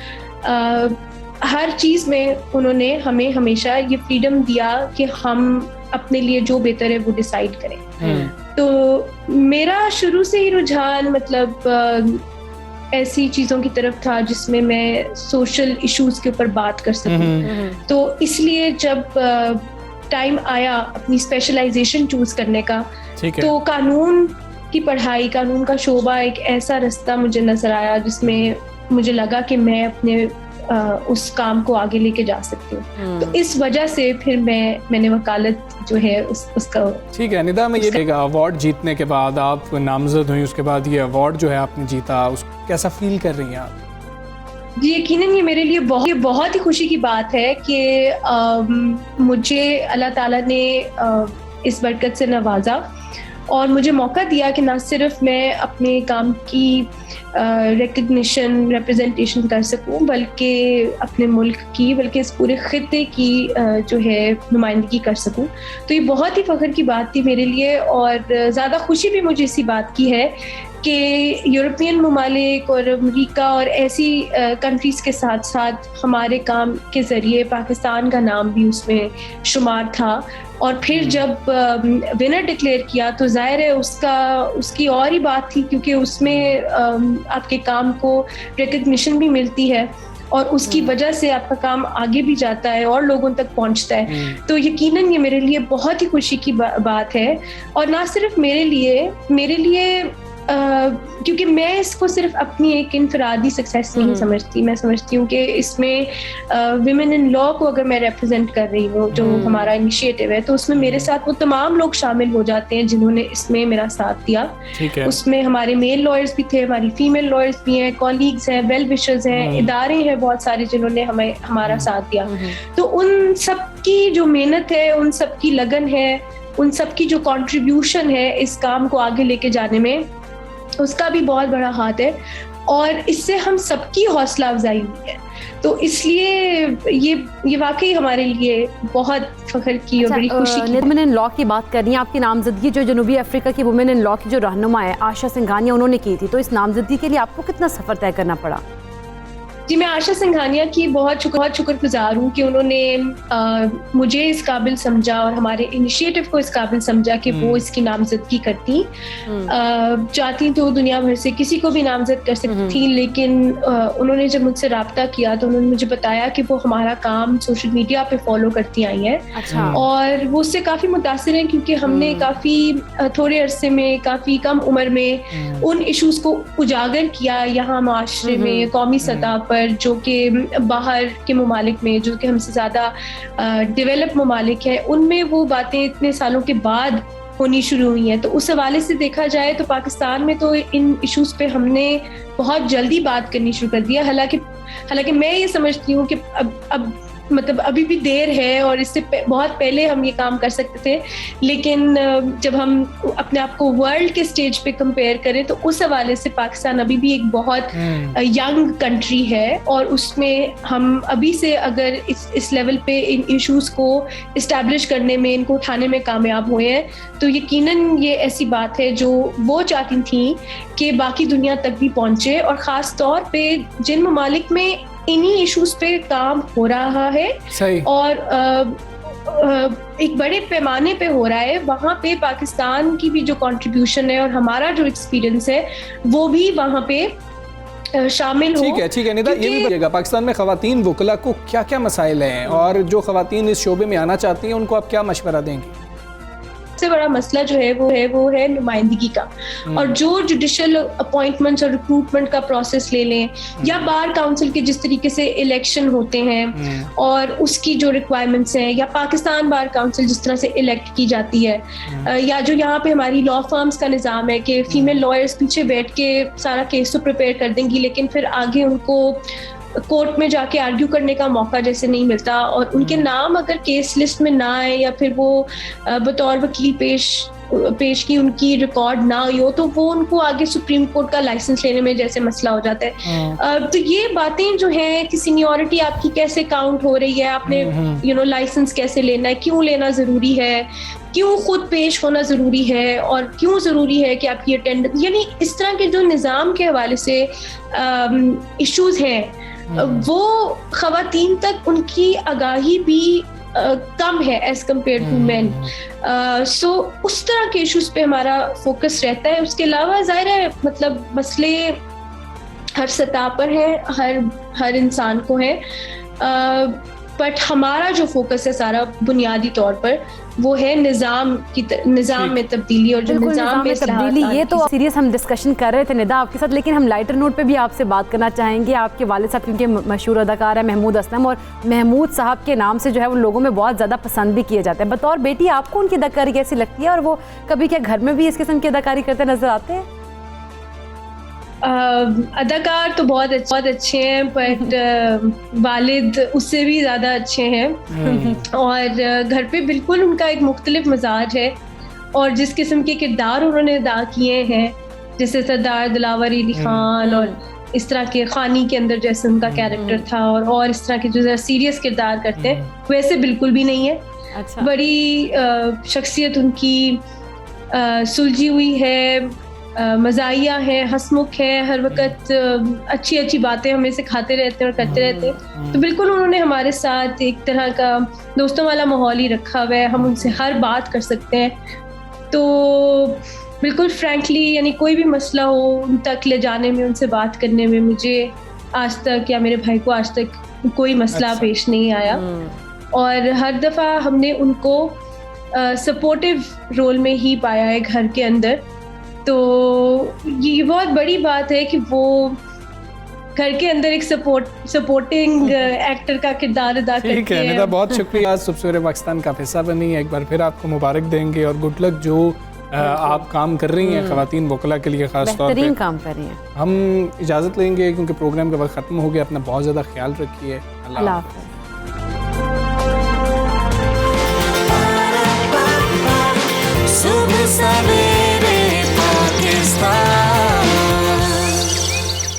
हर चीज़ में उन्होंने हमें हमेशा ये फ्रीडम दिया कि हम अपने लिए जो बेहतर है वो डिसाइड करें। तो मेरा शुरू से ही रुझान मतलब ऐसी चीज़ों की तरफ था जिसमें मैं सोशल इश्यूज के ऊपर बात कर सकूं। तो इसलिए जब टाइम आया अपनी स्पेशलाइजेशन चूज करने का, तो कानून की पढ़ाई, कानून का शोबा एक ऐसा रास्ता मुझे नजर आया जिसमें मुझे लगा कि मैं अपने उस काम को आगे लेके जा सकती हूँ। तो इस वजह से फिर मैंने वकालत जो है उसका। ठीक है निदा, मैं ये अवार्ड जीतने के बाद आप नामजद हुई, उसके बाद ये अवार्ड जो है आपने जीता, उसको कैसा फील कर रही हैं आप? जी यकीनन ये मेरे लिए बहुत ही खुशी की बात है कि मुझे अल्लाह ताला ने इस बरकत से नवाजा और मुझे मौका दिया कि ना सिर्फ मैं अपने काम की रिकग्निशन, रिप्रेजेंटेशन कर सकूं, बल्कि अपने मुल्क की, बल्कि इस पूरे खित्ते की जो है नुमाइंदगी कर सकूं। तो ये बहुत ही फ़ख्र की बात थी मेरे लिए और ज़्यादा खुशी भी मुझे इसी बात की है कि यूरोपियन ममालिक और अमेरिका और ऐसी कंट्रीज़ के साथ साथ हमारे काम के ज़रिए पाकिस्तान का नाम भी उसमें शुमार था। और फिर जब विनर डिक्लेयर किया तो जाहिर है उसकी और ही बात थी, क्योंकि उसमें आपके काम को रिकग्निशन भी मिलती है और उसकी वजह से आपका काम आगे भी जाता है और लोगों तक पहुंचता है। तो यकीनन ये मेरे लिए बहुत ही खुशी की बात है और ना सिर्फ मेरे लिए क्योंकि मैं इसको सिर्फ अपनी एक इनफरादी सक्सेस नहीं समझती। मैं समझती हूँ कि इसमें विमेन इन लॉ को अगर मैं रिप्रेजेंट कर रही हूँ, जो हमारा इनिशिएटिव है, तो उसमें मेरे साथ वो तमाम लोग शामिल हो जाते हैं जिन्होंने इसमें मेरा साथ दिया। उसमें हमारे मेल लॉयर्स भी थे, हमारी फीमेल लॉयर्स भी हैं, कॉलीग्स हैं, वेल विशर्स हैं, इदारे हैं बहुत सारे जिन्होंने हमारा साथ दिया। तो उन सब की जो मेहनत है, उन सब की लगन है, उन सब की जो कॉन्ट्रीब्यूशन है इस काम को आगे लेके जाने में, उसका भी बहुत बड़ा हाथ है और इससे हम सबकी हौसला अफजाई हुई है। तो इसलिए ये वाकई हमारे लिए बहुत फख्र की और बड़ी खुशी की। वुमेन इन लॉ की बात करनी है, आपकी नामजदगी जो जनूबी अफ्रीका की वुमेन इन लॉ की जो रहनुमा है आशा सिंघानिया, उन्होंने की थी, तो इस नामजदगी के लिए आपको कितना सफ़र तय करना पड़ा? जी मैं आशा सिंघानिया की बहुत शुक्रगुजार हूँ कि उन्होंने मुझे इस काबिल समझा और हमारे इनिशिएटिव को इस काबिल समझा कि वो इसकी नामजदगी करती। चाहती तो दुनिया भर से किसी को भी नामजद कर सकती थी, लेकिन उन्होंने जब मुझसे रब्ता किया तो उन्होंने मुझे बताया कि वो हमारा काम सोशल मीडिया पे फॉलो करती आई हैं और वो उससे काफ़ी मुतासिर हैं, क्योंकि हमने काफ़ी थोड़े अरसे में, काफ़ी कम उम्र में उन इशूज़ को उजागर किया यहाँ माशरे में, कौमी सतह पर, जो कि बाहर के ममालिक में, जो कि हमसे ज़्यादा डेवलप ममालिक हैं, उनमें वो बातें इतने सालों के बाद होनी शुरू हुई हैं। तो उस हवाले से देखा जाए तो पाकिस्तान में तो इन इश्यूज पे हमने बहुत जल्दी बात करनी शुरू कर दिया। हालांकि मैं ये समझती हूँ कि अब मतलब अभी भी देर है और इससे बहुत पहले हम ये काम कर सकते थे, लेकिन जब हम अपने आप को वर्ल्ड के स्टेज पे कंपेयर करें तो उस हवाले से पाकिस्तान अभी भी एक बहुत यंग कंट्री है और उसमें हम अभी से अगर इस लेवल पे इन इश्यूज को इस्टेब्लिश करने में, इनको उठाने में कामयाब हुए हैं तो यकीनन ये ऐसी बात है जो वो चाहती थी कि बाकी दुनिया तक भी पहुंचे, और ख़ास तौर पे जिन ममालिक में इन्हीं इश्यूज पे काम हो रहा है और एक बड़े पैमाने पे हो रहा है, वहाँ पे पाकिस्तान की भी जो कंट्रीब्यूशन है और हमारा जो एक्सपीरियंस है वो भी वहाँ पे शामिल हो। ठीक है निदा, ये भी बताइएगा पाकिस्तान में ख़वातीन वकला को क्या क्या मसाइल हैं और जो ख़वातीन इस शोबे में आना चाहती हैं उनको आप क्या मशवरा देंगे? सबसे बड़ा मसला जो है वो है नुमाइंदगी का, और जो जुडिशल अपॉइंटमेंट्स और रिक्रूटमेंट का प्रोसेस ले लें या बार काउंसिल के जिस तरीके से इलेक्शन होते हैं और उसकी जो रिक्वायरमेंट्स हैं, या पाकिस्तान बार काउंसिल जिस तरह से इलेक्ट की जाती है, या जो यहाँ पे हमारी लॉ फर्म्स का निज़ाम है कि फीमेल लॉयर्स पीछे बैठ के सारा केस तो प्रिपेयर कर देंगी लेकिन फिर आगे उनको कोर्ट में जाके आर्ग्यू करने का मौका जैसे नहीं मिलता, और उनके नाम अगर केस लिस्ट में ना आए या फिर वो बतौर वकील पेश की उनकी रिकॉर्ड ना हो तो वो उनको आगे सुप्रीम कोर्ट का लाइसेंस लेने में जैसे मसला हो जाता है। तो ये बातें जो हैं कि सीनियरिटी आपकी कैसे काउंट हो रही है, आपने लाइसेंस कैसे लेना है, क्यों लेना जरूरी है, क्यों खुद पेश होना जरूरी है और क्यों जरूरी है कि आपकी अटेंडेंस, यानी इस तरह के जो निज़ाम के हवाले से इश्यूज हैं वो ख़वातीन तक उनकी आगाही भी कम है एज कम्पेयर टू मैन। सो उस तरह के इश्यूज पे हमारा फोकस रहता है। उसके अलावा जाहिर है मतलब मसले हर सतह पर है, हर इंसान को है, बट हमारा जो फोकस है सारा बुनियादी तौर पर वो है निज़ाम में तब्दीली और जो निज़ाम में तब्दीली। ये तो सीरियस हम डिस्कशन कर रहे थे निदा आपके साथ, लेकिन हम लाइटर नोट पे भी आपसे बात करना चाहेंगे। आपके वालिद साहब क्योंकि मशहूर अदाकार है महमूद असलम, और महमूद साहब के नाम से जो है वो लोगों में बहुत ज़्यादा पसंद भी किए जाते हैं। बतौर बेटी आपको उनकी अदाकारी कैसी लगती है और वो कभी क्या घर में भी इस किस्म की अदाकारी करते नजर आते हैं? अदाकार तो बहुत अच्छे हैं, बट वालिद उससे भी ज़्यादा अच्छे हैं और घर पे बिल्कुल उनका एक मुख्तलिफ मिजाज है, और जिस किस्म के किरदार उन्होंने अदा किए हैं जैसे सरदार दिलावर अली खान और इस तरह के खानी के अंदर जैसे उनका कैरेक्टर था, और इस तरह के जो सीरियस किरदार करते हैं वैसे बिल्कुल भी नहीं है। अच्छा। बड़ी शख्सियत उनकी सुलझी हुई है, मज़ाहिया है, हंसमुख है, हर वक्त अच्छी अच्छी बातें हमें सिखाते रहते हैं और करते रहते हैं। तो बिल्कुल उन्होंने हमारे साथ एक तरह का दोस्तों वाला माहौल ही रखा हुआ है, हम उनसे हर बात कर सकते हैं। तो बिल्कुल फ्रैंकली यानी कोई भी मसला हो उन तक ले जाने में, उनसे बात करने में मुझे आज तक या मेरे भाई को आज तक कोई मसला पेश नहीं आया, और हर दफ़ा हमने उनको सपोर्टिव रोल में ही पाया है घर के अंदर। तो ये बहुत बड़ी बात है कि वो घर के अंदर एक सपोर्टिंग एक्टर का किरदार अदा करती है। ठीक है निदा, बहुत शुक्रिया। सुबह पाकिस्तान का हिस्सा बनी है, एक बार फिर आपको मुबारक देंगे और गुड लक जो आप काम कर रही हैं ख़वातीन वकला के लिए, खास तौर पे काम कर रही हैं। हम इजाज़त लेंगे क्योंकि प्रोग्राम का वक्त ख़त्म हो गया। अपना बहुत ज़्यादा ख्याल रखिए। अल्लाह हाफ़िज़।